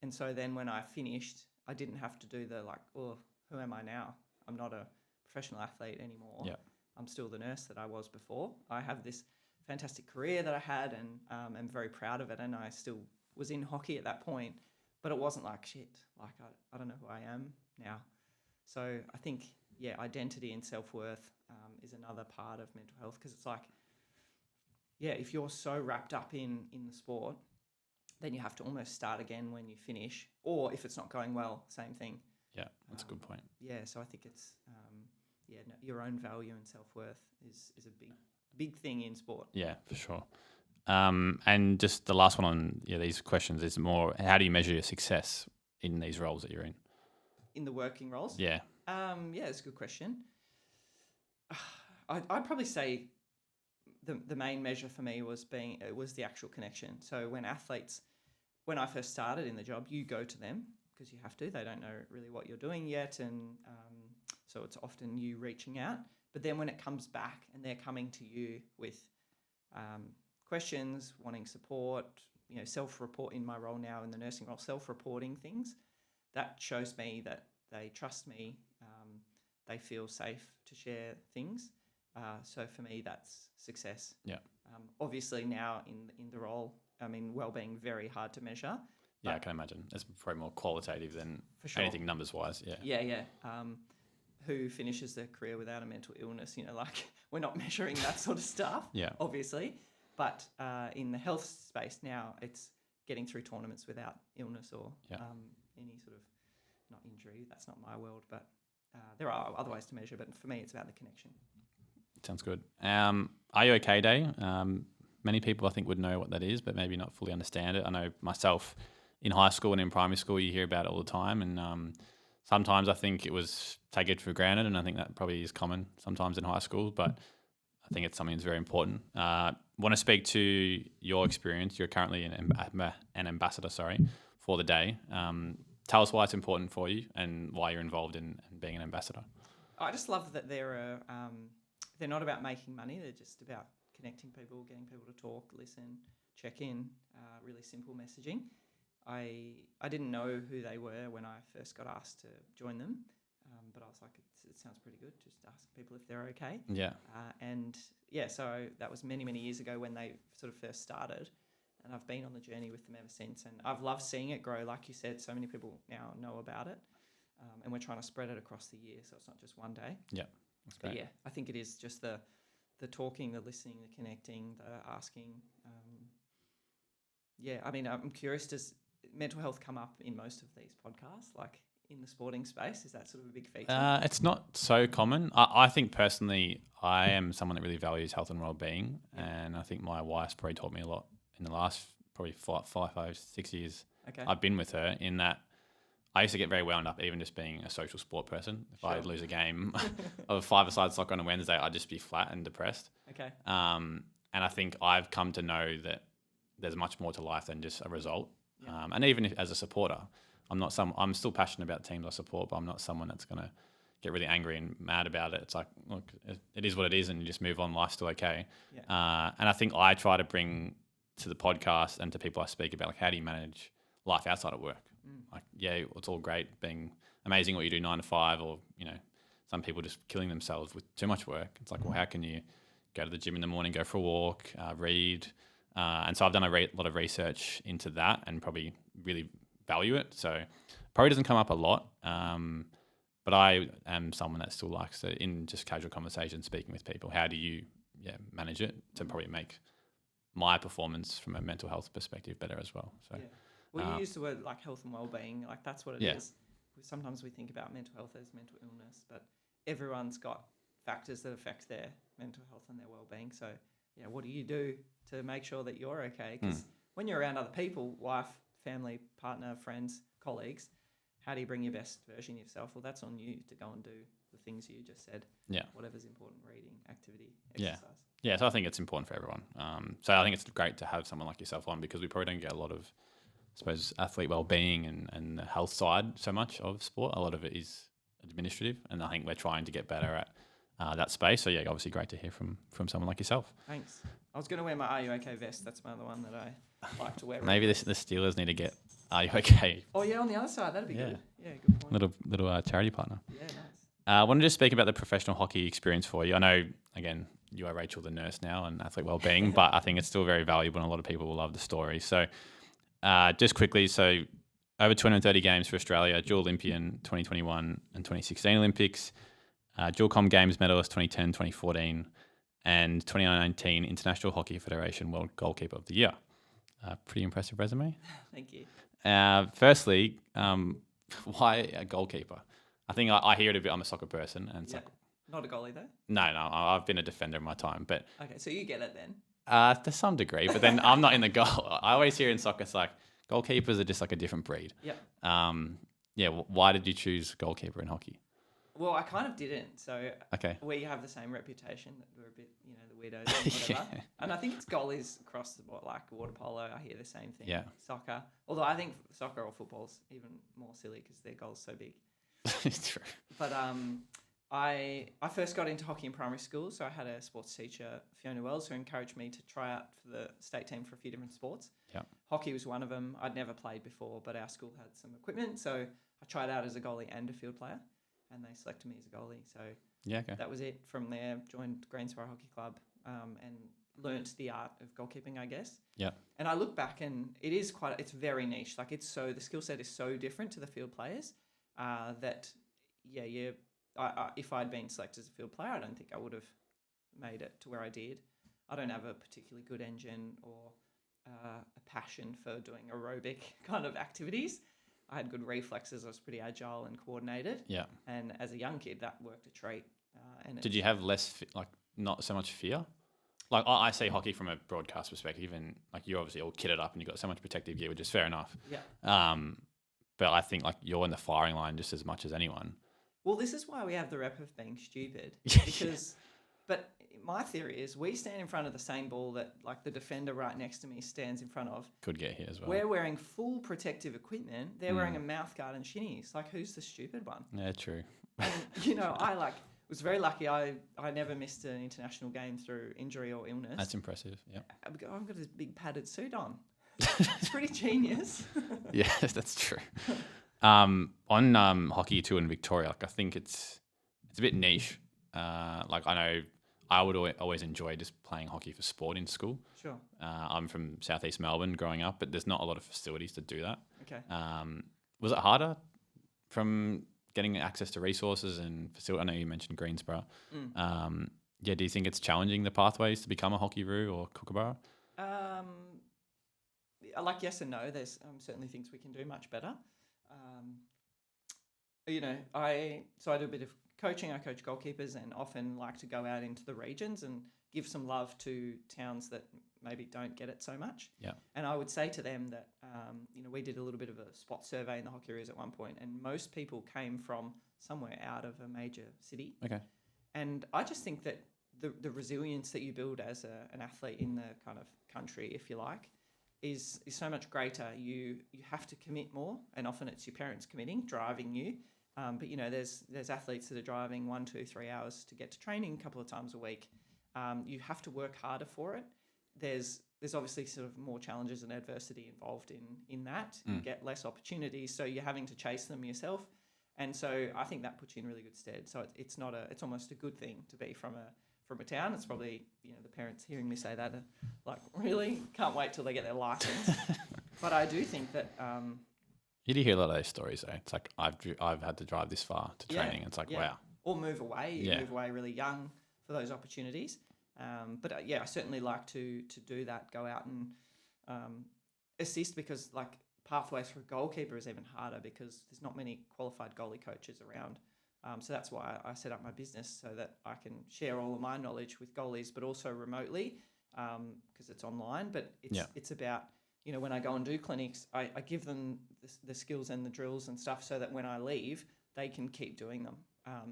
And so then when I finished, I didn't have to do the who am I now? I'm not a professional athlete anymore. Yeah. I'm still the nurse that I was before. I have this fantastic career that I had, and I'm very proud of it. And I still was in hockey at that point, but it wasn't like shit. Like I don't know who I am now. So I think, identity and self-worth is another part of mental health, because it's like, if you're so wrapped up in the sport, then you have to almost start again when you finish, or if it's not going well, same thing. Yeah, that's a good point. So I think it's your own value and self-worth is a big thing in sport. Yeah, for sure. And just the last one on these questions is more, how do you measure your success in these roles that you're in? In the working roles? Yeah. It's a good question. I'd probably say the main measure for me was the actual connection. So when I first started in the job, you go to them because you have to. They don't know really what you're doing yet, and so it's often you reaching out. But then when it comes back and they're coming to you with questions, wanting support, self-report in my role now in the nursing role, self-reporting things, that shows me that they trust me, they feel safe to share things. So for me, that's success. Yeah. Obviously now in the role, wellbeing, very hard to measure. Yeah, I can imagine. It's probably more qualitative than anything numbers-wise. Yeah. Yeah. Who finishes their career without a mental illness? We're not measuring that sort of stuff. Yeah. Obviously, but in the health space now, it's getting through tournaments without illness or any sort of, not injury. That's not my world, but there are other ways to measure. But for me, it's about the connection. Sounds good. Are You OK Day? Many people I think would know what that is, but maybe not fully understand it. I know myself in high school and in primary school, you hear about it all the time. And sometimes I think it was taken for granted, and I think that probably is common sometimes in high school, but I think it's something that's very important. Want to speak to your experience. You're currently an ambassador, for the day. Tell us why it's important for you and why you're involved in being an ambassador. I just love that they're not about making money. They're just about connecting people, getting people to talk, listen, check in, really simple messaging. I didn't know who they were when I first got asked to join them, but I was like, it sounds pretty good, just asking people if they're okay. Yeah. So that was many, many years ago when they sort of first started. and I've been on the journey with them ever since. And I've loved seeing it grow. Like you said, so many people now know about it, and we're trying to spread it across the year, so it's not just one day. Yeah, that's great. But yeah, I think it is just the talking, the listening, the connecting, the asking. I mean, I'm curious, does mental health come up in most of these podcasts, like in the sporting space? Is that sort of a big feature? It's not so common. I think personally, I am someone that really values health and well-being, and I think my wife's probably taught me a lot in the last probably 5, 6 years I've been with her, in that I used to get very wound up even just being a social sport person. If I lose a game of 5-a-side soccer on a Wednesday, I'd just be flat and depressed. Okay. And I think I've come to know that there's much more to life than just a result. And even as a supporter, I'm still passionate about teams I support, but I'm not someone that's going to get really angry and mad about it. It's like, look, it is what it is, and you just move on. Life's still okay. Yeah. And I think I try to bring to the podcast and to people I speak about, like, how do you manage life outside of work? Like, yeah, it's all great being amazing what you do 9 to 5, or, some people just killing themselves with too much work. It's like, well, how can you go to the gym in the morning, go for a walk, read? And so I've done a lot of research into that and probably really value it. So probably doesn't come up a lot, but I am someone that still likes to, in just casual conversation, speaking with people, how do you manage it to probably make my performance from a mental health perspective better as well. So, well, you use the word like health and well-being, like that's what it is. Sometimes we think about mental health as mental illness, but everyone's got factors that affect their mental health and their well-being. So, what do you do to make sure that you're okay? Because when you're around other people, wife, family, partner, friends, colleagues, how do you bring your best version of yourself? Well, that's on you to go and do the things you just said. Yeah. Whatever's important, reading, activity, exercise. Yeah, so I think it's important for everyone. So I think it's great to have someone like yourself on, because we probably don't get a lot of, I suppose, athlete well-being and the health side so much of sport. A lot of it is administrative, and I think we're trying to get better at that space. So, obviously great to hear from someone like yourself. Thanks. I was going to wear my Are You OK vest. That's my other one that I like to wear. Maybe the Steelers need to get Are You OK? Oh, yeah, on the other side. That'd be good. Yeah, good point. Little charity partner. Yeah, nice. I wanted to speak about the professional hockey experience for you. I know, again, you are Rachael, the nurse now, and athlete wellbeing, but I think it's still very valuable, and a lot of people will love the story. So just quickly, over 230 games for Australia, dual Olympian 2021 and 2016 Olympics, dual Com Games medalist 2010, 2014, and 2019 International Hockey Federation World Goalkeeper of the Year. Pretty impressive resume. Thank you. Firstly, why a goalkeeper? I think I hear it a bit. I'm a soccer person, and it's like, not a goalie though. No, I've been a defender in my time, but okay, so you get it then. To some degree, but then I'm not in the goal. I always hear in soccer, it's like goalkeepers are just like a different breed. Yeah. Why did you choose goalkeeper in hockey? Well, I kind of didn't. So we have the same reputation that we're a bit, the weirdos and whatever. And I think it's goalies across the board, like water polo. I hear the same thing. Yeah. Soccer. Although I think soccer or football's even more silly because their goal's so big. It's true. But I first got into hockey in primary school, so I had a sports teacher, Fiona Wells, who encouraged me to try out for the state team for a few different sports. Yeah. Hockey was one of them. I'd never played before, but our school had some equipment, so I tried out as a goalie and a field player, and they selected me as a goalie. So that was it. From there, joined Greensborough Hockey Club and learnt the art of goalkeeping, I guess. Yeah. And I look back, and it's very niche. Like the skill set is so different to the field players that if I'd been selected as a field player, I don't think I would have made it to where I did. I don't have a particularly good engine or a passion for doing aerobic kind of activities. I had good reflexes. I was pretty agile and coordinated. Yeah. And as a young kid, that worked a treat. Did you have not so much fear? Like I see hockey from a broadcast perspective, and like you're obviously all kitted up and you've got so much protective gear, which is fair enough. Yeah. But I think like you're in the firing line just as much as anyone. Well, this is why we have the rep of being stupid. Because, but my theory is we stand in front of the same ball that like the defender right next to me stands in front of. Could get hit as well. We're wearing full protective equipment. They're wearing a mouth guard and shinnies. Like, who's the stupid one? Yeah, true. And, I was very lucky. I never missed an international game through injury or illness. That's impressive, yeah. I've got this big padded suit on. It's pretty genius. Yeah, that's true. On Hockey 2 in Victoria, like I think it's a bit niche. Like I know I would always enjoy just playing hockey for sport in school. Sure. I'm from Southeast Melbourne growing up, but there's not a lot of facilities to do that. Okay. Was it harder from getting access to resources and facility? I know you mentioned Greensborough. Do you think it's challenging the pathways to become a Hockeyroo or Kookaburra? Like yes and no. There's certainly things we can do much better. I do a bit of coaching. I coach goalkeepers and often like to go out into the regions and give some love to towns that maybe don't get it so much. Yeah. And I would say to them that, we did a little bit of a spot survey in the Hockeyroos at one point, and most people came from somewhere out of a major city. Okay. And I just think that the resilience that you build as an athlete in the kind of country, if you like, is so much greater. You have to commit more, and often it's your parents committing, driving you. But there's athletes that are driving 1, 2, 3 hours to get to training a couple of times a week. You have to work harder for it. There's obviously sort of more challenges and adversity involved in that. You get less opportunities, so you're having to chase them yourself. And so I think that puts you in really good stead. So it's almost a good thing to be from a town. It's probably, the parents hearing me say that are like, really? Can't wait till they get their license. But I do think that... you do hear a lot of those stories though. It's like, I've had to drive this far to training. It's like, wow. Or move away. You move away really young for those opportunities. But I certainly like to do that, go out and assist, because like pathways for a goalkeeper is even harder because there's not many qualified goalie coaches around. So that's why I set up my business, so that I can share all of my knowledge with goalies, but also remotely, because it's online. But it's about, when I go and do clinics, I give them the skills and the drills and stuff so that when I leave, they can keep doing them.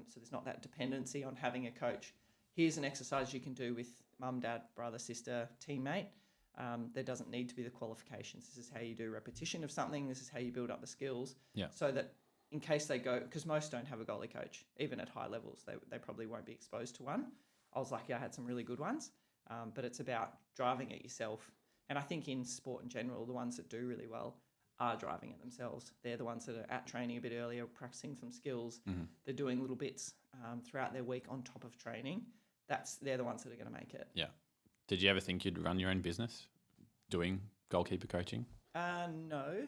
So there's not that dependency on having a coach. Here's an exercise you can do with mum, dad, brother, sister, teammate. There doesn't need to be the qualifications. This is how you do repetition of something. This is how you build up the skills. Yeah. So that in case they go, because most don't have a goalie coach, even at high levels, they probably won't be exposed to one. I was lucky I had some really good ones, but it's about driving it yourself. And I think in sport in general, the ones that do really well are driving it themselves. They're the ones that are at training a bit earlier, practicing some skills. Mm-hmm. They're doing little bits throughout their week on top of training. They're the ones that are going to make it. Yeah. Did you ever think you'd run your own business doing goalkeeper coaching? No,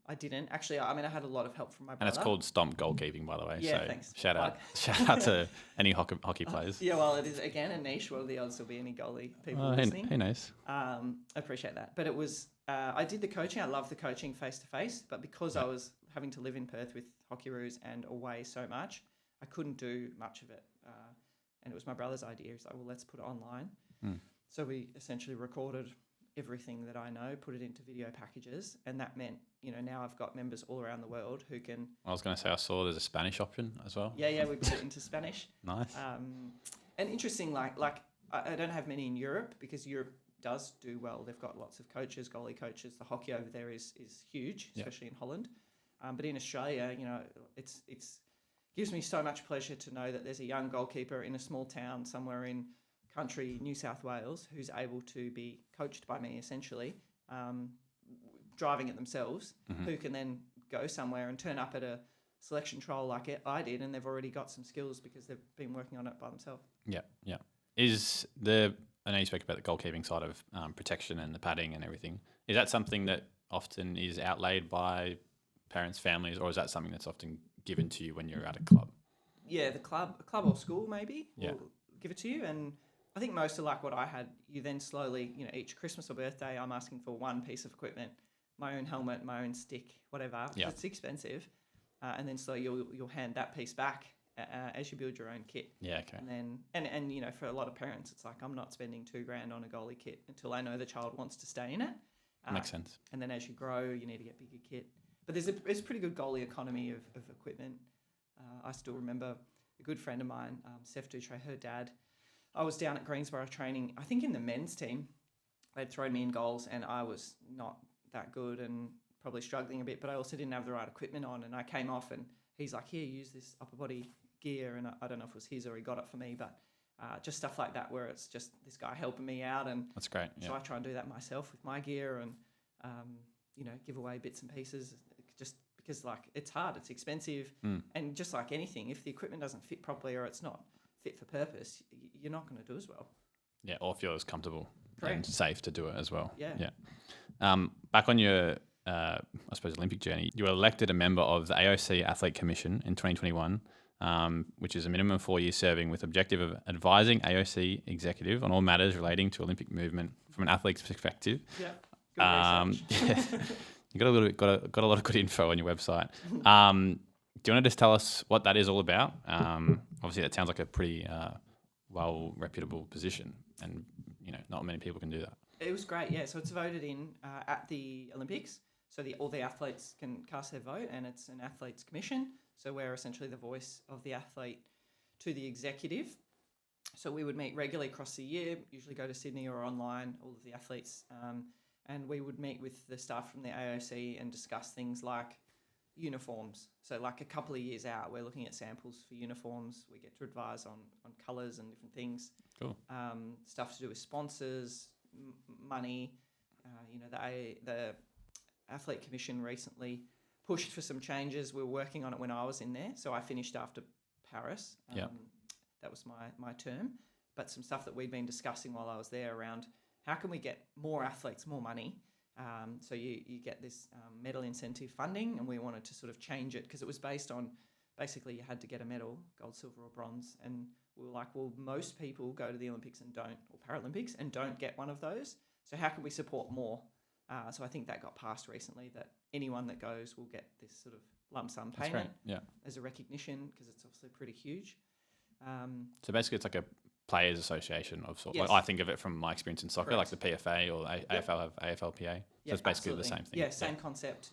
I didn't. Actually, I had a lot of help from my brother. And it's called Stomp Goalkeeping, by the way. Yeah, so thanks. Shout out to any hockey players. Yeah, well, it is, again, a niche. What are the odds there'll be any goalie people listening? Who knows? I appreciate that. But it was, I did the coaching. I love the coaching face-to-face. But because I was having to live in Perth with Hockeyroo's and away so much, I couldn't do much of it. And it was my brother's idea. He's like, well, let's put it online. So we essentially recorded everything that I know, put it into video packages, and that meant, now I've got members all around the world who can... I was going to say, I saw there's a Spanish option as well. Yeah, we put it into Spanish. Nice. And interesting, like I don't have many in Europe, because Europe does do well. They've got lots of coaches, goalie coaches. The hockey over there is huge, especially in Holland. But in Australia, it's gives me so much pleasure to know that there's a young goalkeeper in a small town somewhere in country New South Wales who's able to be coached by me, essentially, driving it themselves, who can then go somewhere and turn up at a selection trial like I did, and they've already got some skills because they've been working on it by themselves. Yeah. I know you spoke about the goalkeeping side of protection and the padding and everything. Is that something that often is outlaid by parents, families, or is that something that's often given to you when you're at a club? Yeah, a club or school maybe will give it to you. And I think most are like what I had. You then slowly, each Christmas or birthday, I'm asking for one piece of equipment, my own helmet, my own stick, whatever. Yeah. It's expensive. And then slowly you'll hand that piece back as you build your own kit. Yeah, okay. And then, and for a lot of parents, it's like, I'm not spending $2,000 on a goalie kit until I know the child wants to stay in it. Makes sense. And then as you grow, you need to get bigger kit. But there's a pretty good goalie economy of equipment. I still remember a good friend of mine, Seth Dutre, her dad. I was down at Greensborough training, I think in the men's team. They'd thrown me in goals and I was not that good and probably struggling a bit, but I also didn't have the right equipment on. And I came off and he's like, here, use this upper body gear. And I don't know if it was his or he got it for me, but just stuff like that where it's just this guy helping me out. And that's great. Yeah. So I try and do that myself with my gear and, give away bits and pieces just because it's hard, it's expensive. And just like anything, if the equipment doesn't fit properly or it's not fit for purpose, you're not going to do as well. Yeah, or feel as comfortable Correct. and safe to do it as well. Yeah. Back on your, I suppose, Olympic journey, you were elected a member of the AOC Athlete Commission in 2021, which is a minimum 4 years serving with objective of advising AOC executive on all matters relating to Olympic movement from an athlete's perspective. Yeah. Good research. You got a lot of good info on your website. Do you want to just tell us what that is all about? Obviously, that sounds like a pretty well reputable position, and not many people can do that. It was great, yeah. So it's voted in at the Olympics. So all the athletes can cast their vote, and it's an athletes commission. So we're essentially the voice of the athlete to the executive. So we would meet regularly across the year, usually go to Sydney or online, all of the athletes, and we would meet with the staff from the AOC and discuss things like uniforms. So like a couple of years out, we're looking at samples for uniforms. We get to advise on colours and different things. Cool. Stuff to do with sponsors, money. The Athlete Commission recently pushed for some changes. We were working on it when I was in there. So I finished after Paris. That was my term. But some stuff that we'd been discussing while I was there around how can we get more athletes, more money. So you get this medal incentive funding, and we wanted to sort of change it because it was based on basically you had to get a medal, gold, silver or bronze. And we were like, well, most people go to the Olympics and don't, or Paralympics, and don't get one of those. So how can we support more? So I think that got passed recently, that anyone that goes will get this sort of lump sum payment as a recognition, because it's obviously pretty huge. So basically it's like a players association of sort. Yes. Like I think of it from my experience in soccer, Correct. like the PFA or AFL have AFLPA. So it's basically absolutely. the same thing. Yeah, same concept.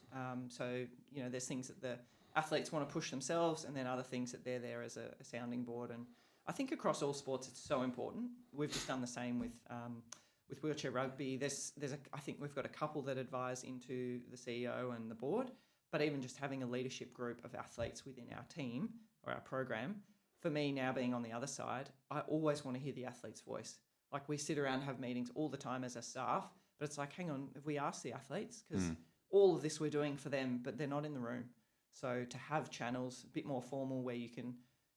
So, there's things that the athletes want to push themselves, and then other things that they're there as a sounding board. And I think across all sports it's so important. We've just done the same with Wheelchair Rugby. I think we've got a couple that advise into the CEO and the board, but even just having a leadership group of athletes within our team or our program, for me now being on the other side, I always want to hear the athlete's voice. Like we sit around and have meetings all the time as a staff, but it's like, hang on, have we asked the athletes? Because all of this we're doing for them, but they're not in the room. So to have channels a bit more formal where you can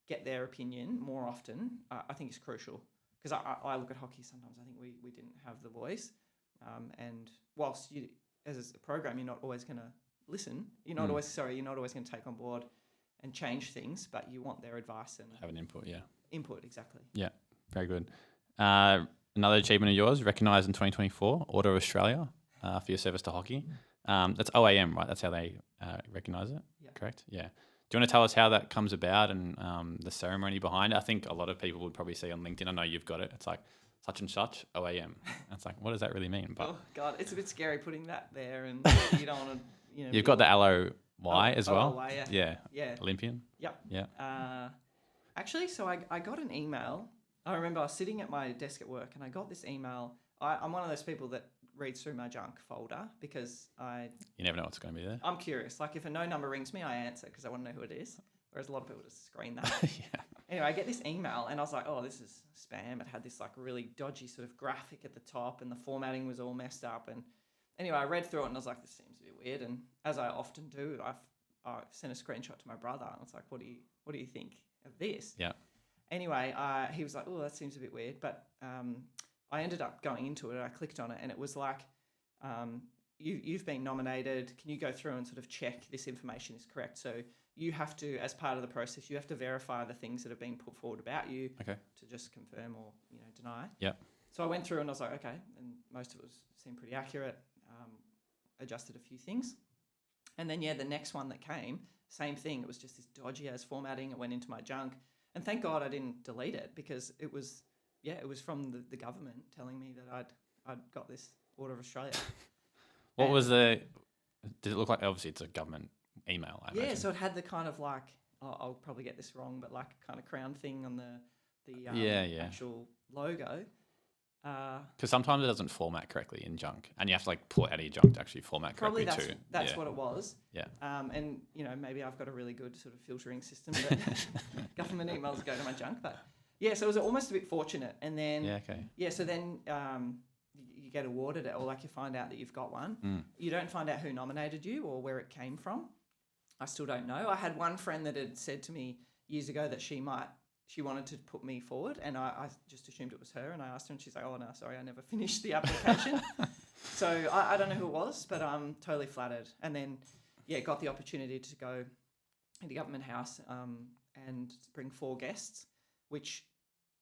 get their opinion more often, I think is crucial. Because I look at hockey sometimes, I think we didn't have the voice. And whilst you, as a program, you're not always going to listen. You're not always going to take on board and change things, but you want their advice and Have an input, yeah. Input, exactly. Yeah, very good. Another achievement of yours, recognised in 2024, Order of Australia for your service to hockey. That's OAM, right? That's how they recognise it, correct? Yeah. Do you want to tell us how that comes about and the ceremony behind it? I think a lot of people would probably see on LinkedIn, I know you've got it, it's like such and such, OAM. And it's like, what does that really mean? But oh, God, it's a bit scary putting that there, and you don't want to, You've got the LOY as well? OLY, yeah. Olympian? Yep. Yeah. Actually, so I got an email. I remember I was sitting at my desk at work and I got this email. I'm one of those people that reads through my junk folder because You never know what's going to be there. I'm curious. Like if a no number rings me, I answer because I want to know who it is. Whereas a lot of people just screen that. Yeah. Anyway, I get this email and I was like, oh, this is spam. It had this like really dodgy sort of graphic at the top and the formatting was all messed up. And anyway, I read through it and I was like, this seems a bit weird. And as I often do, I sent a screenshot to my brother and I was like, what do you think of this? Yeah. Anyway, he was like, oh, that seems a bit weird. But I ended up going into it. I clicked on it and it was like, you've been nominated. Can you go through and sort of check this information is correct? So you have to, as part of the process, you have to verify the things that have been put forward about you to just confirm or deny. Yeah. So I went through and I was like, okay, and most of it seemed pretty accurate. Adjusted a few things. And then, the next one that came, same thing. It was just this dodgy ass formatting. It went into my junk. And thank God I didn't delete it because it was from the government telling me that I'd got this Order of Australia. What was did it look like? Obviously, it's a government email. I imagine. So it had the kind of like, I'll probably get this wrong, but like kind of crown thing on the actual logo. Because sometimes it doesn't format correctly in junk, and you have to like pull it out of your junk to actually format Probably correctly too. That's what it was. Yeah. And maybe I've got a really good sort of filtering system that government emails go to my junk, but so it was almost a bit fortunate. And then so then you get awarded it, or like you find out that you've got one. You don't find out who nominated you or where it came from. I still don't know. I had one friend that had said to me years ago that she might she wanted to put me forward, and I just assumed it was her, and I asked her, and she's like, oh, no, sorry, I never finished the application. So I don't know who it was, but I'm totally flattered. And then, got the opportunity to go into Government House and bring 4 guests, which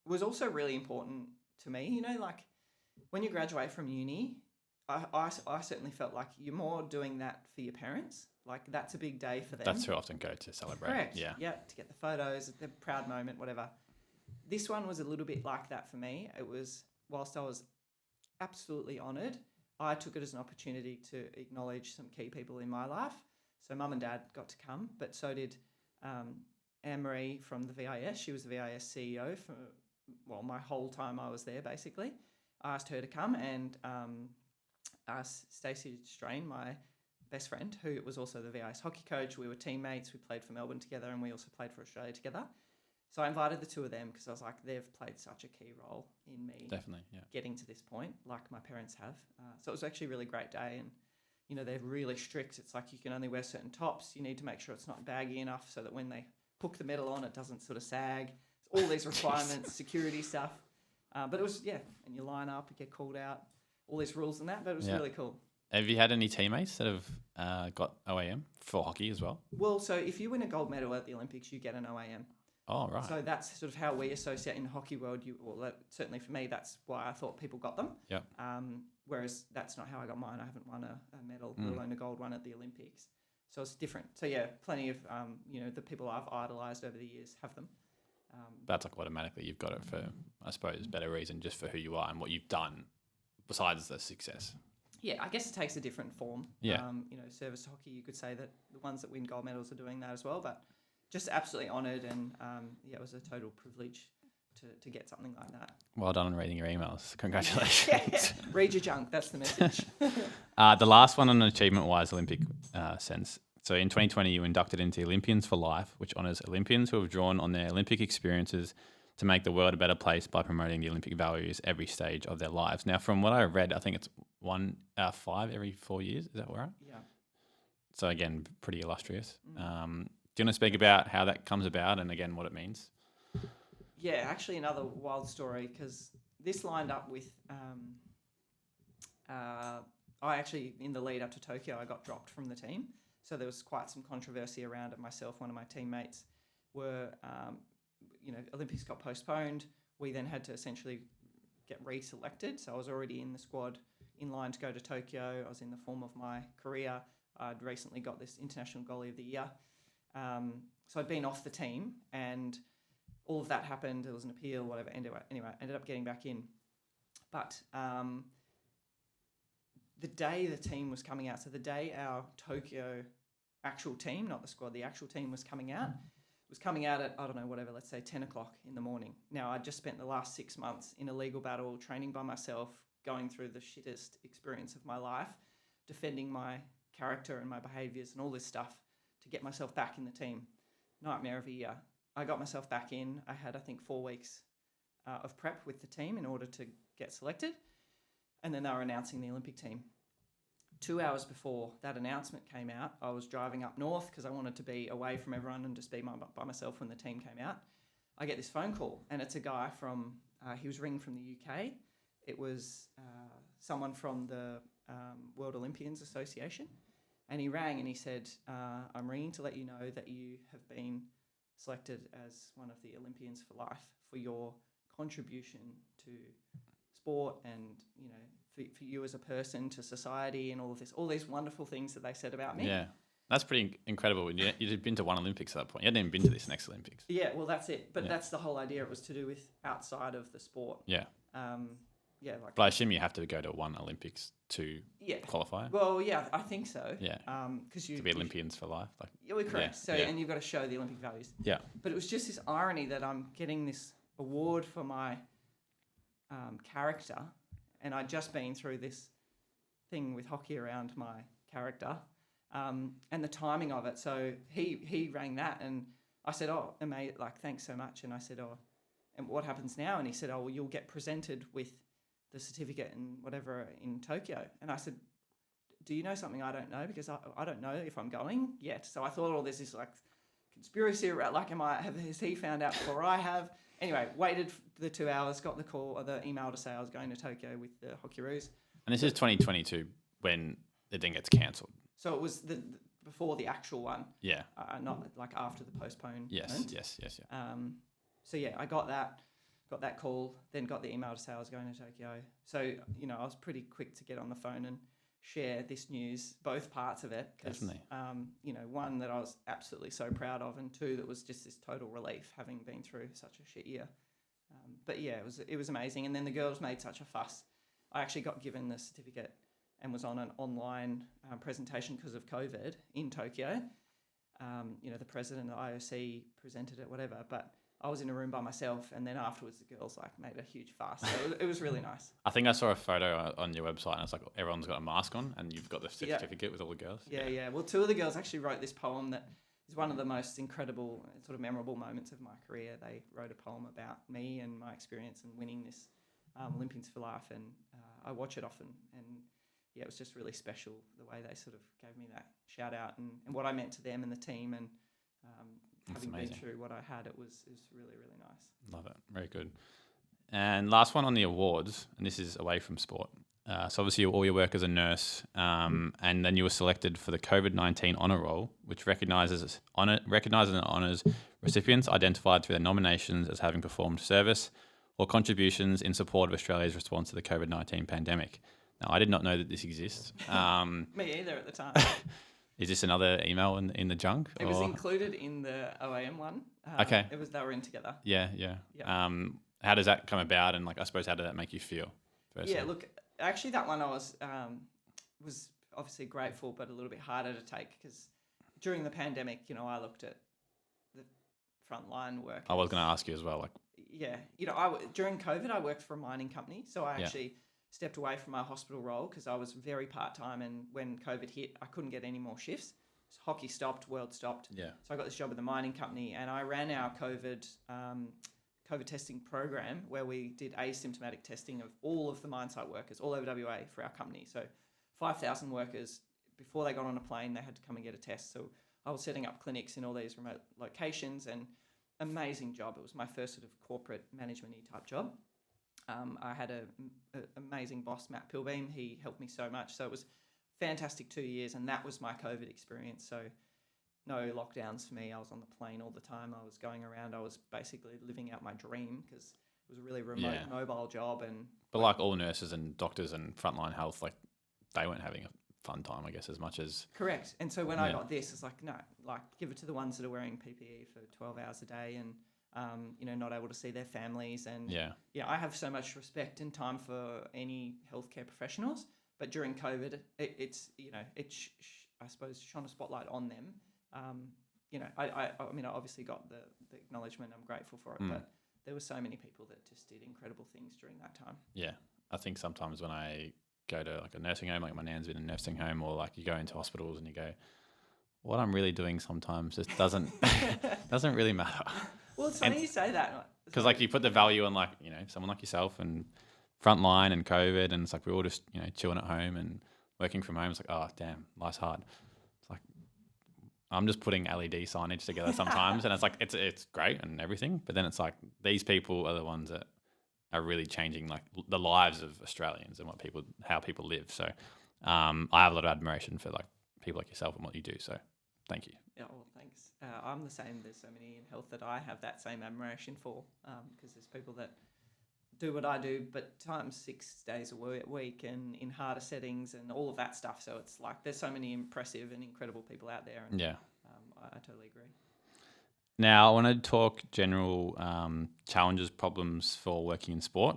was also really important to me. You know, like when you graduate from uni, I certainly felt like you're more doing that for your parents. Like that's a big day for them. That's who I often go to celebrate. Correct. Yeah. Yeah, to get the photos, the proud moment, whatever. This one was a little bit like that for me. It was, whilst I was absolutely honoured, I took it as an opportunity to acknowledge some key people in my life. So mum and dad got to come, but so did Anne-Marie from the VIS. She was the VIS CEO for, my whole time I was there, basically. I asked her to come, and asked Stacey Strain, my best friend, who was also the VIS hockey coach. We were teammates. We played for Melbourne together, and we also played for Australia together. So I invited the 2 of them because I was like, they've played such a key role in me getting to this point, like my parents have. So it was actually a really great day. And, you know, they're really strict. It's like you can only wear certain tops. You need to make sure it's not baggy enough so that when they hook the medal on, it doesn't sort of sag. All these requirements, security stuff. But it was, and you line up, you get called out, all these rules and that, but it was really cool. Have you had any teammates that have got OAM for hockey as well? Well, so if you win a gold medal at the Olympics, you get an OAM. Oh, right. So that's sort of how we associate in the hockey world. Certainly for me, that's why I thought people got them. Yeah. Whereas that's not how I got mine. I haven't won a medal, let alone a gold one at the Olympics. So it's different. So plenty of the people I've idolised over the years have them. That's like automatically you've got it for, I suppose, better reason, just for who you are and what you've done besides the success. Yeah, I guess it takes a different form. Yeah. Service hockey, you could say that the ones that win gold medals are doing that as well, but just absolutely honoured, and it was a total privilege to get something like that. Well done on reading your emails. Congratulations. Read your junk, that's the message. The last one on an achievement-wise Olympic sense. So in 2020, you inducted into Olympians for Life, which honours Olympians who have drawn on their Olympic experiences to make the world a better place by promoting the Olympic values every stage of their lives. Now, from what I read, I think it's 1 out of 5 every 4 years. Is that right? Yeah. So again, pretty illustrious. Do you want to speak about how that comes about and again what it means? Yeah, actually another wild story, because this lined up with I actually, in the lead up to Tokyo, I got dropped from the team. So there was quite some controversy around it. Myself, one of my teammates were, Olympics got postponed. We then had to essentially get reselected. So I was already in the squad in line to go to Tokyo. I was in the form of my career. I'd recently got this International Goalie of the Year. So I'd been off the team, and all of that happened. There was an appeal, whatever. Anyway, I ended up getting back in. But the day the team was coming out, so the day our Tokyo actual team, not the squad, the actual team was coming out at, I don't know, whatever, let's say 10 o'clock in the morning. Now, I just spent the last 6 months in a legal battle, training by myself, going through the shittest experience of my life, defending my character and my behaviours and all this stuff to get myself back in the team. Nightmare of a year. I got myself back in. I had, I think, 4 weeks of prep with the team in order to get selected. And then they were announcing the Olympic team. 2 hours before that announcement came out, I was driving up north because I wanted to be away from everyone and just be by myself when the team came out. I get this phone call, and it's a guy from, he was ringing from the UK. It was someone from the World Olympians Association. And he rang and he said, I'm ringing to let you know that you have been selected as one of the Olympians for Life for your contribution to sport and, for you as a person, to society and all of this, all these wonderful things that they said about me. Yeah, that's pretty incredible. You'd been to one Olympics at that point. You hadn't even been to this next Olympics. Yeah, well, that's it. But that's the whole idea. It was to do with outside of the sport. Yeah. But I assume you have to go to one Olympics to qualify. Well, yeah, I think so. Yeah. Because to be Olympians for life. We're correct. And you've got to show the Olympic values. Yeah. But it was just this irony that I'm getting this award for my character, and I'd just been through this thing with hockey around my character, and the timing of it. So he rang that, and I said, "Oh, mate, thanks so much." And I said, "Oh, and what happens now?" And he said, "Oh, well, you'll get presented with the certificate and whatever in Tokyo." And I said, "Do you know something I don't know? Because I don't know if I'm going yet." So I thought all this is conspiracy, like, has he found out before I have? Anyway, waited for the 2 hours, got the call or the email to say I was going to Tokyo with the Hockeyroo. And this is 2022 when it then gets cancelled. So it was before the actual one. Yeah. Not like after the postponement. Yes. So yeah, I got that call, then got the email to say I was going to Tokyo. So, I was pretty quick to get on the phone and share this news, both parts of it. Definitely. One that I was absolutely so proud of, and two, that was just this total relief having been through such a shit year. But yeah, it was amazing. And then the girls made such a fuss. I actually got given the certificate and was on an online presentation because of COVID in Tokyo. The president of the IOC presented it, whatever, but I was in a room by myself, and then afterwards the girls made a huge fuss. So it was really nice. I think I saw a photo on your website, and it's like everyone's got a mask on, and you've got the certificate with all the girls. Yeah. Well, two of the girls actually wrote this poem that is one of the most incredible, sort of memorable moments of my career. They wrote a poem about me and my experience in winning this Olympians for Life, and I watch it often, and yeah, it was just really special the way they sort of gave me that shout out and what I meant to them and the team, and having been through what I had, it was really, really nice. Love it. Very good. And last one on the awards, and this is away from sport. So obviously all your work as a nurse, and then you were selected for the COVID-19 Honour Roll, which recognises and honours recipients identified through their nominations as having performed service or contributions in support of Australia's response to the COVID-19 pandemic. Now, I did not know that this exists. Me either at the time. Is this another email in the junk? It was included in the OAM one. Okay. They were in together. Yeah. Yep. How does that come about, and I suppose how did that make you feel? Firstly? Yeah, look, actually that one I was obviously grateful, but a little bit harder to take because during the pandemic, I looked at the frontline work. I was going to ask you as well. Yeah, during COVID, I worked for a mining company, so I actually stepped away from my hospital role because I was very part-time, and when COVID hit, I couldn't get any more shifts. So hockey stopped, world stopped. Yeah. So I got this job at the mining company, and I ran our COVID testing program where we did asymptomatic testing of all of the mine site workers all over WA for our company. So 5,000 workers, before they got on a plane, they had to come and get a test. So I was setting up clinics in all these remote locations, and amazing job. It was my first sort of corporate management-y type job. I had an amazing boss, Matt Pilbeam. He helped me so much. So it was fantastic 2 years, and that was my COVID experience. So no lockdowns for me. I was on the plane all the time. I was going around. I was basically living out my dream because it was a really remote, mobile job. But like all nurses and doctors and frontline health, they weren't having a fun time, I guess, as much as... Correct. And so when I got this, it's no, give it to the ones that are wearing PPE for 12 hours a day and not able to see their families. And I have so much respect and time for any healthcare professionals, but during COVID, it's I suppose shone a spotlight on them. I obviously got the acknowledgement. I'm grateful for it, but there were so many people that just did incredible things during that time. Yeah, I think sometimes when I go to a nursing home, my nan's been in a nursing home, or you go into hospitals and you go, what I'm really doing sometimes just doesn't really matter. Well, it's funny you say that. Because you put the value on someone like yourself and frontline and COVID, and it's we're all just chilling at home and working from home. It's oh damn, life's hard. It's I'm just putting LED signage together sometimes, and it's it's great and everything, but then it's these people are the ones that are really changing the lives of Australians and how people live. So I have a lot of admiration for people like yourself and what you do. So thank you. Yeah, well, thanks. I'm the same. There's so many in health that I have that same admiration for, because there's people that do what I do, but times 6 days a week and in harder settings and all of that stuff. So it's there's so many impressive and incredible people out there. And, I totally agree. Now, I want to talk general challenges, problems for working in sport,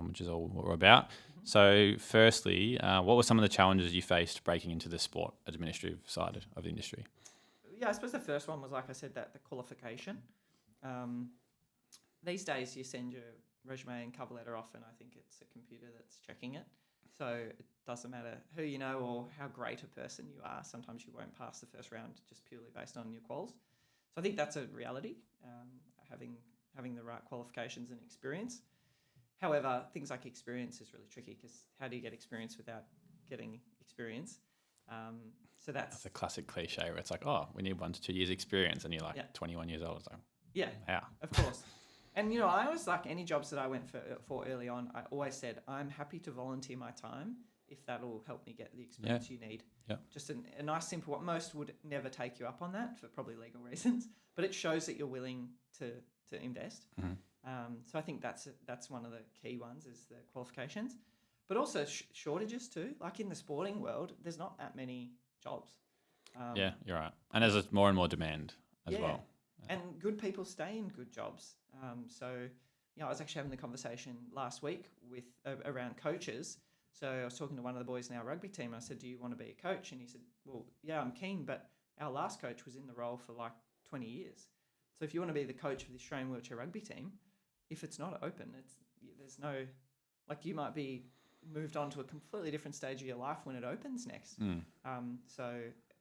which is all what we're about. Mm-hmm. So firstly, what were some of the challenges you faced breaking into the sport administrative side of the industry? Yeah, I suppose the first one was, like I said, the qualification. These days you send your resume and cover letter off, and I think it's a computer that's checking it. So it doesn't matter who you know or how great a person you are. Sometimes you won't pass the first round just purely based on your quals. So I think that's a reality, having the right qualifications and experience. However, things like experience is really tricky because how do you get experience without getting experience? So That's a classic cliche where it's like, oh, we need 1 to 2 years experience, and you're like 21 years old. It's like, yeah, how? of course. And, you know, I always, like any jobs that I went for early on, I always said, I'm happy to volunteer my time if that'll help me get the experience you need. Yeah. Just a nice, simple one. Most would never take you up on that for probably legal reasons, but it shows that you're willing to invest. So I think that's one of the key ones is the qualifications. But also shortages too. Like in the sporting world, there's not that many jobs. Yeah, you're right. And there's more and more demand as well. And good people stay in good jobs. So, you know, I was actually having the conversation last week with around coaches. So I was talking to one of the boys in our rugby team. I said, do you want to be a coach? And he said, well, yeah, I'm keen, but our last coach was in the role for like 20 years. So if you want to be the coach of the Australian Wheelchair Rugby team, if it's not open, there's no, like you might be moved on to a completely different stage of your life when it opens next. So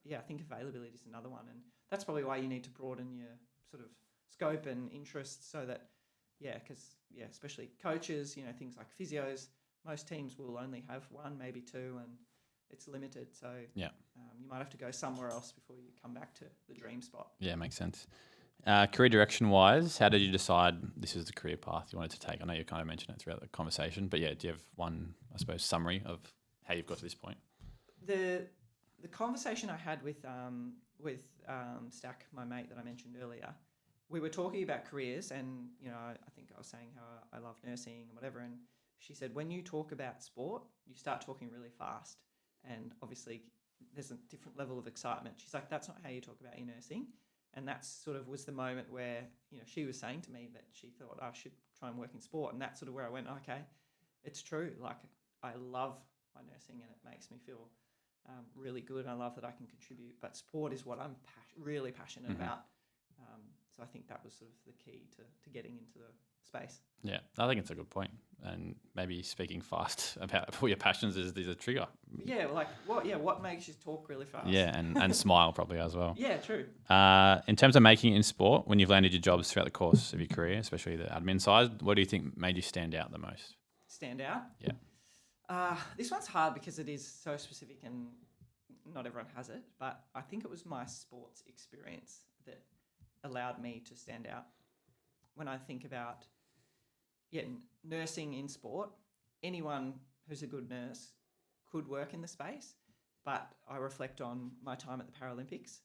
yeah, I think availability is another one. And that's probably why you need to broaden your sort of scope and interests so that, especially coaches, you know, things like physios, most teams will only have 1, maybe 2, and it's limited. So you might have to go somewhere else before you come back to the dream spot. Yeah, makes sense. Career direction wise, how did you decide this is the career path you wanted to take? I know you kind of mentioned it throughout the conversation, but yeah, do you have one, I suppose, summary of how you've got to this point? The conversation I had with Stack, my mate that I mentioned earlier, we were talking about careers, and you know, I think I was saying how I love nursing and whatever, and she said when you talk about sport, you start talking really fast, and obviously there's a different level of excitement. She's like, that's not how you talk about your nursing. And that sort of was the moment where, you know, she was saying to me that she thought I should try and work in sport. And that's sort of where I went, okay, it's true. Like, I love my nursing and it makes me feel really good. And I love that I can contribute. But sport is what I'm really passionate about. So I think that was sort of the key to getting into the space. Yeah, I think it's a good point. And maybe speaking fast about all your passions is a trigger. Yeah, like what makes you talk really fast? Yeah, and smile probably as well. Yeah, true. In terms of making it in sport, when you've landed your jobs throughout the course of your career, especially the admin side, what do you think made you stand out the most? Stand out? Yeah. This one's hard because it is so specific and not everyone has it, but I think it was my sports experience that allowed me to stand out. When I think about nursing in sport, anyone who's a good nurse could work in the space, but I reflect on my time at the Paralympics.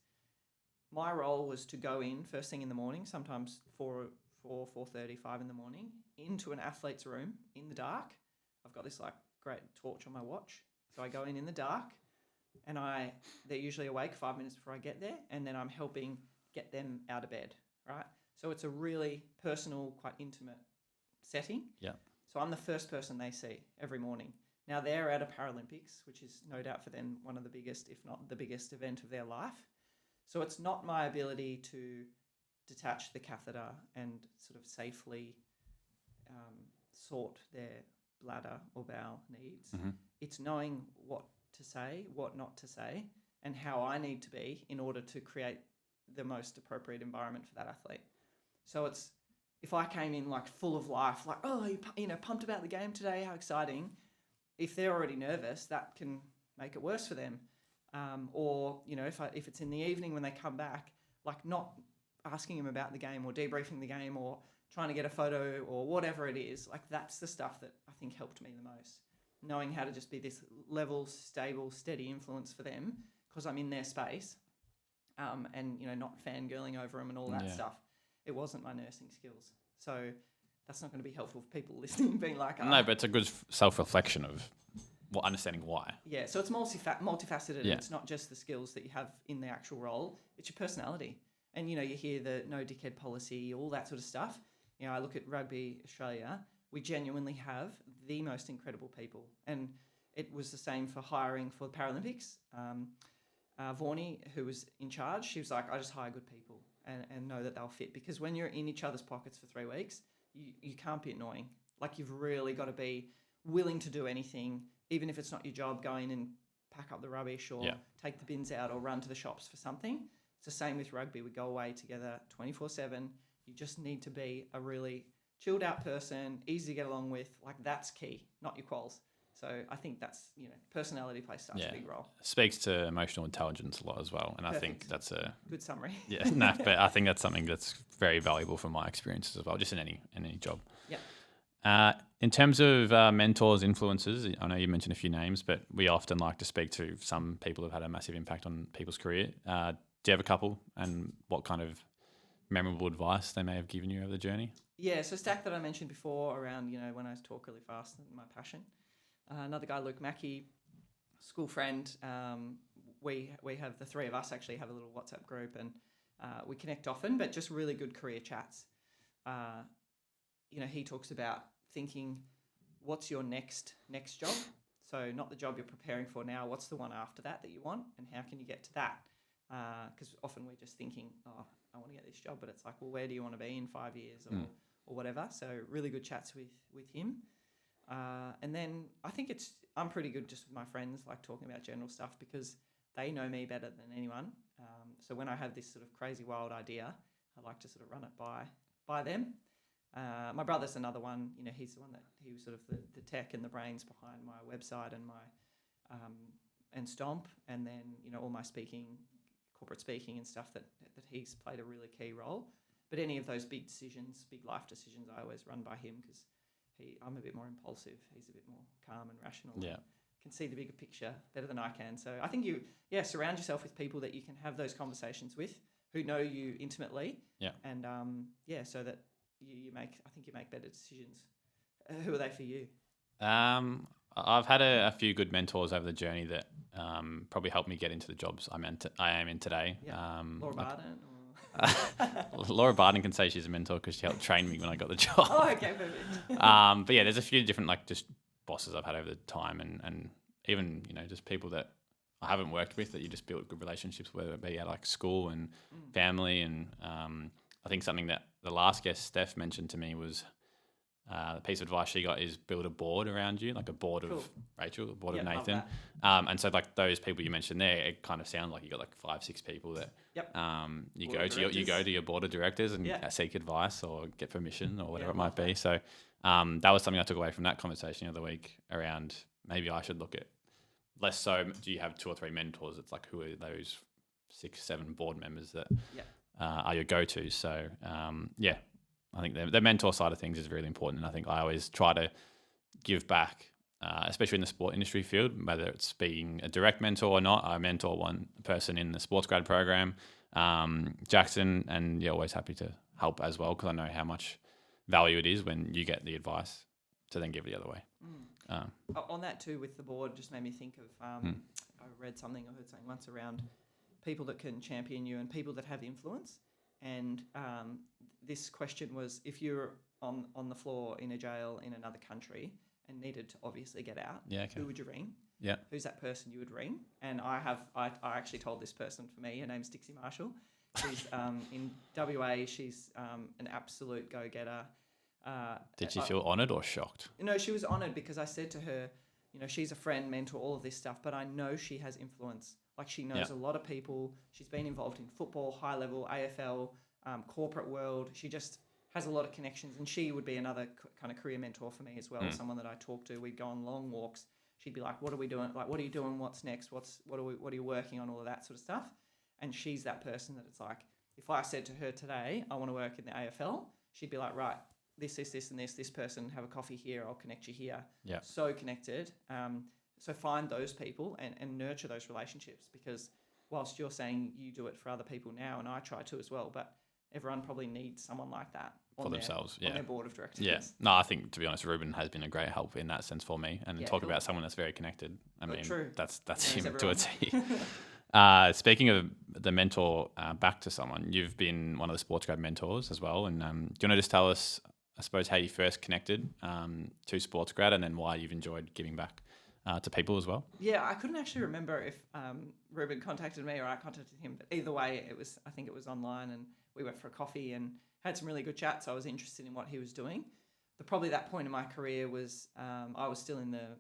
My role was to go in first thing in the morning, sometimes 4:30, 5 in the morning, into an athlete's room in the dark. I've got this like great torch on my watch. So I go in the dark and they're usually awake 5 minutes before I get there, and then I'm helping get them out of bed, right? So it's a really personal, quite intimate setting. Yeah. So I'm the first person they see every morning. Now they're at a Paralympics, which is no doubt for them one of the biggest, if not the biggest event of their life. So it's not my ability to detach the catheter and sort of safely sort their bladder or bowel needs. It's knowing what to say, what not to say, and how I need to be in order to create the most appropriate environment for that athlete. So it's, if I came in like full of life, like, oh, you know, pumped about the game today, how exciting. If they're already nervous, that can make it worse for them. Or, you know, if it's in the evening when they come back, like not asking them about the game or debriefing the game or trying to get a photo or whatever it is, like that's the stuff that I think helped me the most. Knowing how to just be this level, stable, steady influence for them because I'm in their space and, you know, not fangirling over them and all that stuff. It wasn't my nursing skills. So that's not going to be helpful for people listening, being like... No, but it's a good self-reflection of understanding why. Yeah, so it's multifaceted. Yeah. It's not just the skills that you have in the actual role. It's your personality. And, you know, you hear the no dickhead policy, all that sort of stuff. You know, I look at Rugby Australia. We genuinely have the most incredible people. And it was the same for hiring for the Paralympics. Vorney, who was in charge, she was like, I just hire good people and know that they'll fit. Because when you're in each other's pockets for 3 weeks, you can't be annoying. Like, you've really got to be willing to do anything, even if it's not your job, go in and pack up the rubbish or take the bins out or run to the shops for something. It's the same with rugby. We go away together 24/7. You just need to be a really chilled out person, easy to get along with. Like, that's key, not your quals. So I think that's, personality plays such a big role. Speaks to emotional intelligence a lot as well. And Perfect. I think that's a good summary. Yeah, no, but I think that's something that's very valuable from my experiences as well, just in any job. Yeah. In terms of mentors, influencers, I know you mentioned a few names, but we often like to speak to some people who've had a massive impact on people's career. Do you have a couple, and what kind of memorable advice they may have given you over the journey? Yeah, so Stack that I mentioned before around, when I talk really fast and my passion. Another guy, Luke Mackey, school friend. We have, the three of us actually have a little WhatsApp group, and we connect often, but just really good career chats. He talks about thinking, what's your next job? So not the job you're preparing for now, what's the one after that you want, and how can you get to that? Because often we're just thinking, I want to get this job, but it's like, well, where do you want to be in 5 years or whatever? So really good chats with him. And then I think I'm pretty good just with my friends, like talking about general stuff, because they know me better than anyone. So when I have this sort of crazy wild idea, I like to sort of run it by them. My brother's another one. He's the one he was sort of the tech and the brains behind my website and my and Stomp, and then all my corporate speaking and stuff that he's played a really key role. But any of those big life decisions, I always run by him, because I'm a bit more impulsive. He's a bit more calm and rational. Yeah. Can see the bigger picture better than I can. So I think surround yourself with people that you can have those conversations with, who know you intimately. Yeah. And so that you make better decisions. Who are they for you? I've had a few good mentors over the journey that probably helped me get into the jobs I am in today. Yeah. Laura Barden. Laura Barden can say she's a mentor because she helped train me when I got the job. Oh, okay, perfect. But yeah, there's a few different just bosses I've had over the time, and even just people that I haven't worked with that you just build good relationships, whether it be at like school and family. And I think something that the last guest Steph mentioned to me was the piece of advice she got is build a board around you, like a board of Rachel, a board of Nathan. And so like those people you mentioned there, it kind of sounds like you got like 5-6 people that you go to your board of directors and seek advice or get permission or whatever it might be. So that was something I took away from that conversation the other week around maybe I should look at less so do you have 2 or 3 mentors. It's like, who are those 6-7 board members that are your go-tos. So I think the mentor side of things is really important. And I think I always try to give back, especially in the sport industry field, whether it's being a direct mentor or not. I mentor one person in the SportsGrad program, Jackson, and always happy to help as well, because I know how much value it is when you get the advice to then give it the other way. On that too, with the board, just made me think of, I read something, I heard something once around people that can champion you and people that have influence. And this question was, if you're on the floor in a jail in another country and needed to obviously get out, who would you ring? Yeah. Who's that person you would ring? And I actually told this person for me, her name's Dixie Marshall. She's in WA. She's an absolute go-getter. Did she feel honoured or shocked? No, she was honoured, because I said to her, she's a friend, mentor, all of this stuff, but I know she has influence. Like, she knows a lot of people. She's been involved in football, high level, AFL, corporate world. She just has a lot of connections, and she would be another kind of career mentor for me as well. Someone that I talk to. We'd go on long walks. She'd be like, "What are we doing? Like, what are you doing? What's next? What are you working on? All of that sort of stuff." And she's that person that it's like, if I said to her today, I want to work in the AFL, she'd be like, right, this, and this person, have a coffee here, I'll connect you here. Yeah. So connected. So find those people and nurture those relationships, because whilst you're saying you do it for other people now, and I try to as well, but everyone probably needs someone like that for themselves. On their board of directors. Yeah. No, I think, to be honest, Ruben has been a great help in that sense for me. And talk about someone that's very connected. I mean, true. That's him to a T. Speaking of the mentor, back to someone, you've been one of the SportsGrad mentors as well. And do you want to just tell us, I suppose, how you first connected to SportsGrad, and then why you've enjoyed giving back to people as well? Yeah, I couldn't actually remember if Ruben contacted me or I contacted him, but either way, I think it was online, and we went for a coffee and had some really good chats. I was interested in what he was doing. Probably that point in my career was I was still in the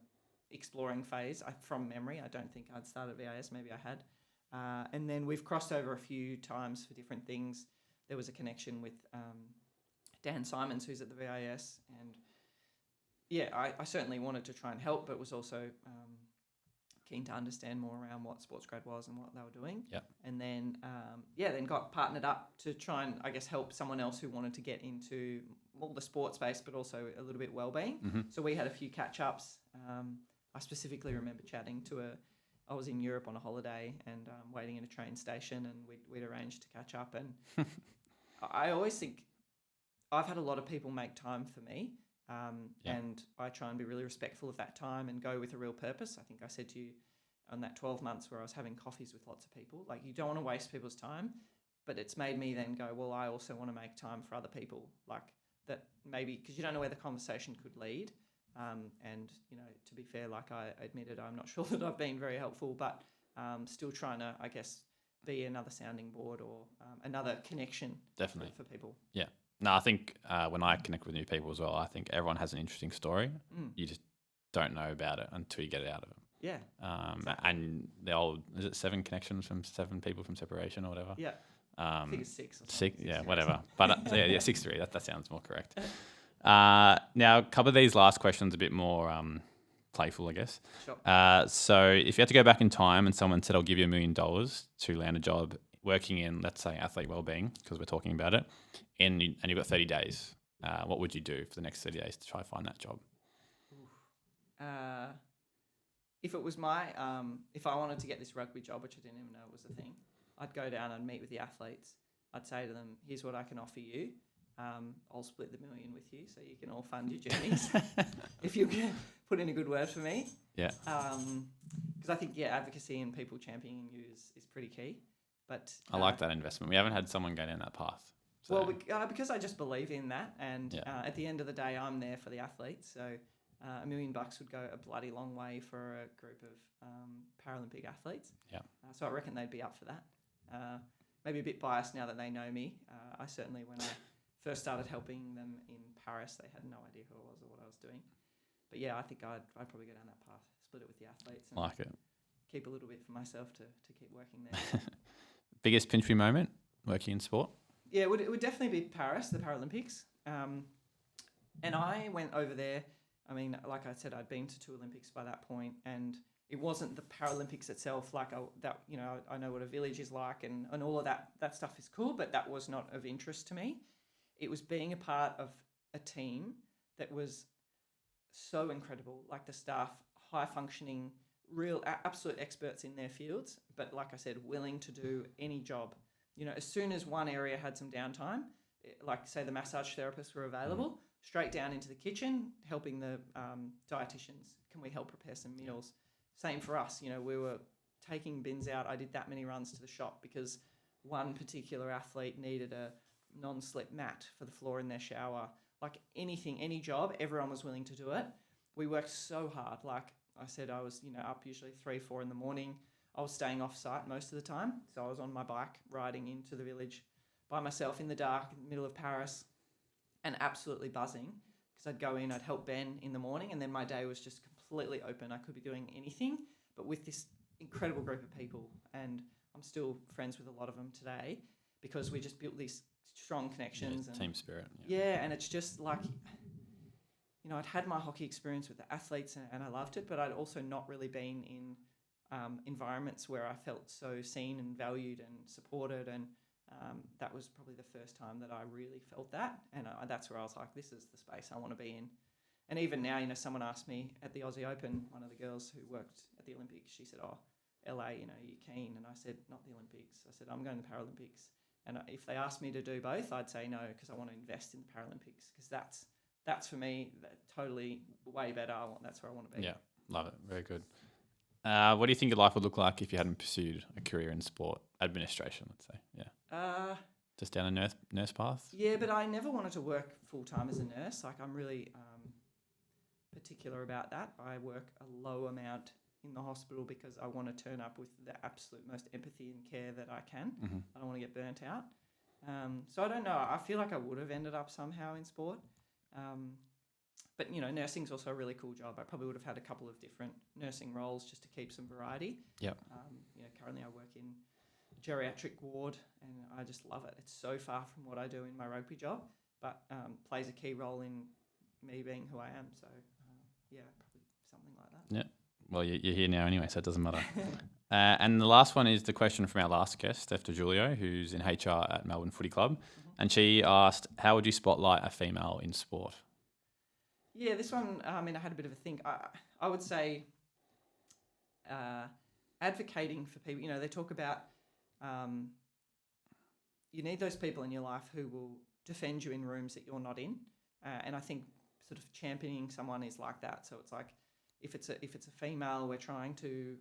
exploring phase. From memory, I don't think I'd started VIS. Maybe I had. And then we've crossed over a few times for different things. There was a connection with Dan Simons, who's at the VIS, and I certainly wanted to try and help, but was also keen to understand more around what SportsGrad was and what they were doing. Yeah. And then, then got partnered up to try and, I guess, help someone else who wanted to get into all the sports space, but also a little bit wellbeing. Mm-hmm. So we had a few catch-ups. I specifically remember chatting to I was in Europe on a holiday and waiting in a train station, and we'd arranged to catch up. And I always think I've had a lot of people make time for me. And I try and be really respectful of that time and go with a real purpose. I think I said to you on that 12 months where I was having coffees with lots of people, like, you don't want to waste people's time, but it's made me then go, well, I also want to make time for other people, like that, maybe because you don't know where the conversation could lead. And, to be fair, like I admitted, I'm not sure that I've been very helpful, but still trying to, I guess, be another sounding board or another connection. Definitely. For people. Yeah. No, I think when I connect with new people as well, I think everyone has an interesting story. You just don't know about it until you get it out of them. Yeah. Exactly. And the old, is it 7 connections from 7 people from separation or whatever? Yeah. I think it's 6. Or 6, yeah, whatever. But 6-3. That sounds more correct. Now, cover these last questions a bit more playful, I guess. Sure. So if you had to go back in time and someone said, I'll give you $1 million to land a job working in, let's say, athlete wellbeing, because we're talking about it, and you've got 30 days, what would you do for the next 30 days to try to find that job? If it was my, if I wanted to get this rugby job, which I didn't even know was a thing, I'd go down and meet with the athletes. I'd say to them, here's what I can offer you. I'll split the $1 million with you so you can all fund your journeys. If you can put in a good word for me. Yeah. Because I think, advocacy and people championing you is pretty key. But I like that investment. We haven't had someone go down that path. So. Well, because I just believe in that. And at the end of the day, I'm there for the athletes. So $1 million would go a bloody long way for a group of Paralympic athletes. Yeah. So I reckon they'd be up for that. Maybe a bit biased now that they know me. I certainly, when I first started helping them in Paris, they had no idea who I was or what I was doing. But I think I'd probably go down that path, split it with the athletes. And like it. Keep a little bit for myself to keep working there. Biggest pinch me moment working in sport? Yeah, it would definitely be Paris, the Paralympics. And I went over there. I mean, like I said, I'd been to 2 Olympics by that point, and it wasn't the Paralympics itself. Like I know what a village is like, and all of that stuff is cool, but that was not of interest to me. It was being a part of a team that was so incredible, like the staff, high functioning, real absolute experts in their fields, but like I said, willing to do any job. As soon as one area had some downtime, like say the massage therapists were available, straight down into the kitchen, helping the dietitians. Can we help prepare some meals? Same for us. We were taking bins out. I did that many runs to the shop because one particular athlete needed a non-slip mat for the floor in their shower. Like anything, any job, everyone was willing to do it. We worked so hard. Like I said, I was, up usually 3-4 in the morning. I was staying off site most of the time. So I was on my bike riding into the village by myself in the dark in the middle of Paris and absolutely buzzing because I'd go in, I'd help Ben in the morning, and then my day was just completely open. I could be doing anything, but with this incredible group of people, and I'm still friends with a lot of them today because we just built these strong connections. And team spirit. Yeah, and it's just like, I'd had my hockey experience with the athletes and I loved it, but I'd also not really been in environments where I felt so seen and valued and supported, and that was probably the first time that I really felt that, and that's where I was like, this is the space I want to be in. And even now, someone asked me at the Aussie Open, one of the girls who worked at the Olympics, she said, LA, are you keen? And I said, not the Olympics. I said, I'm going to the Paralympics. And if they asked me to do both, I'd say no, because I want to invest in the Paralympics, because that's for me totally way better. That's where I want to be. Yeah, love it. Very good. What do you think your life would look like if you hadn't pursued a career in sport administration, let's say? Yeah. Just down a nurse path? Yeah, but I never wanted to work full-time as a nurse. Like, I'm really particular about that. I work a low amount in the hospital because I want to turn up with the absolute most empathy and care that I can. Mm-hmm. I don't want to get burnt out. So I don't know. I feel like I would have ended up somehow in sport. But, nursing's also a really cool job. I probably would have had a couple of different nursing roles just to keep some variety. Yep. Currently I work in geriatric ward and I just love it. It's so far from what I do in my rugby job, but plays a key role in me being who I am. So probably something like that. Yeah. Well, you're here now anyway, so it doesn't matter. And the last one is the question from our last guest, Steph DiGiulio, who's in HR at Melbourne Footy Club. And she asked, how would you spotlight a female in sport? Yeah, this one, I had a bit of a think. I would say advocating for people. They talk about you need those people in your life who will defend you in rooms that you're not in. And I think sort of championing someone is like that. So it's like if it's a female, we're trying to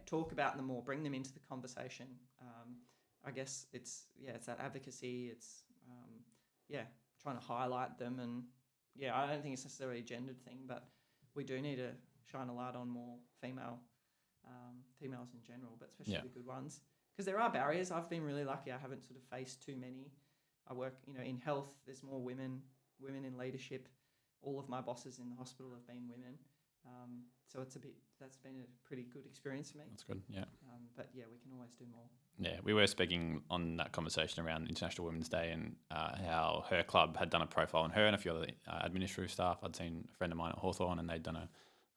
talk about them or bring them into the conversation. I guess it's that advocacy. It's trying to highlight them, and I don't think it's necessarily a gendered thing, but we do need to shine a light on more females in general, but especially the good ones, because there are barriers. I've been really lucky. I haven't sort of faced too many. I work, in health. There's more women in leadership. All of my bosses in the hospital have been women. So that's been a pretty good experience for me. That's good, yeah. But we can always do more. Yeah, we were speaking on that conversation around International Women's Day and how her club had done a profile on her and a few other administrative staff. I'd seen a friend of mine at Hawthorn, and they'd done a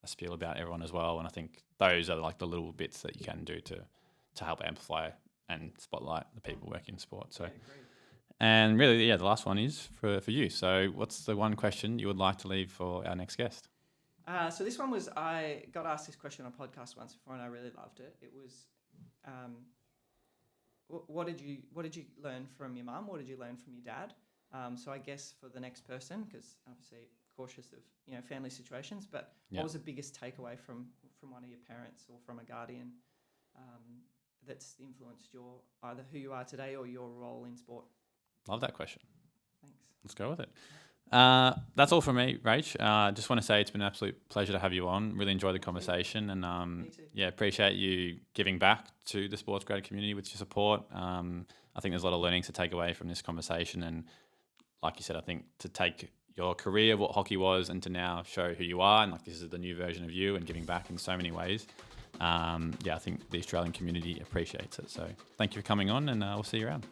spiel about everyone as well. And I think those are like the little bits that you can do to help amplify and spotlight the people working in sport. So, and really, the last one is for you. So what's the one question you would like to leave for our next guest? So this one was, I got asked this question on a podcast once before, and I really loved it. It was, what did you learn from your mum? What did you learn from your dad? So I guess for the next person, because obviously cautious of family situations, but what was the biggest takeaway from one of your parents or from a guardian that's influenced either who you are today or your role in sport? Love that question. Thanks. Let's go with it. That's all from me, Rach. Just want to say it's been an absolute pleasure to have you on. Really enjoyed the conversation, and Me too. Appreciate you giving back to the SportsGrad community with your support. I think there's a lot of learnings to take away from this conversation, and like you said, I think to take your career, what hockey was, and to now show who you are, and like this is the new version of you, and giving back in so many ways. I think the Australian community appreciates it. So thank you for coming on, and we'll see you around.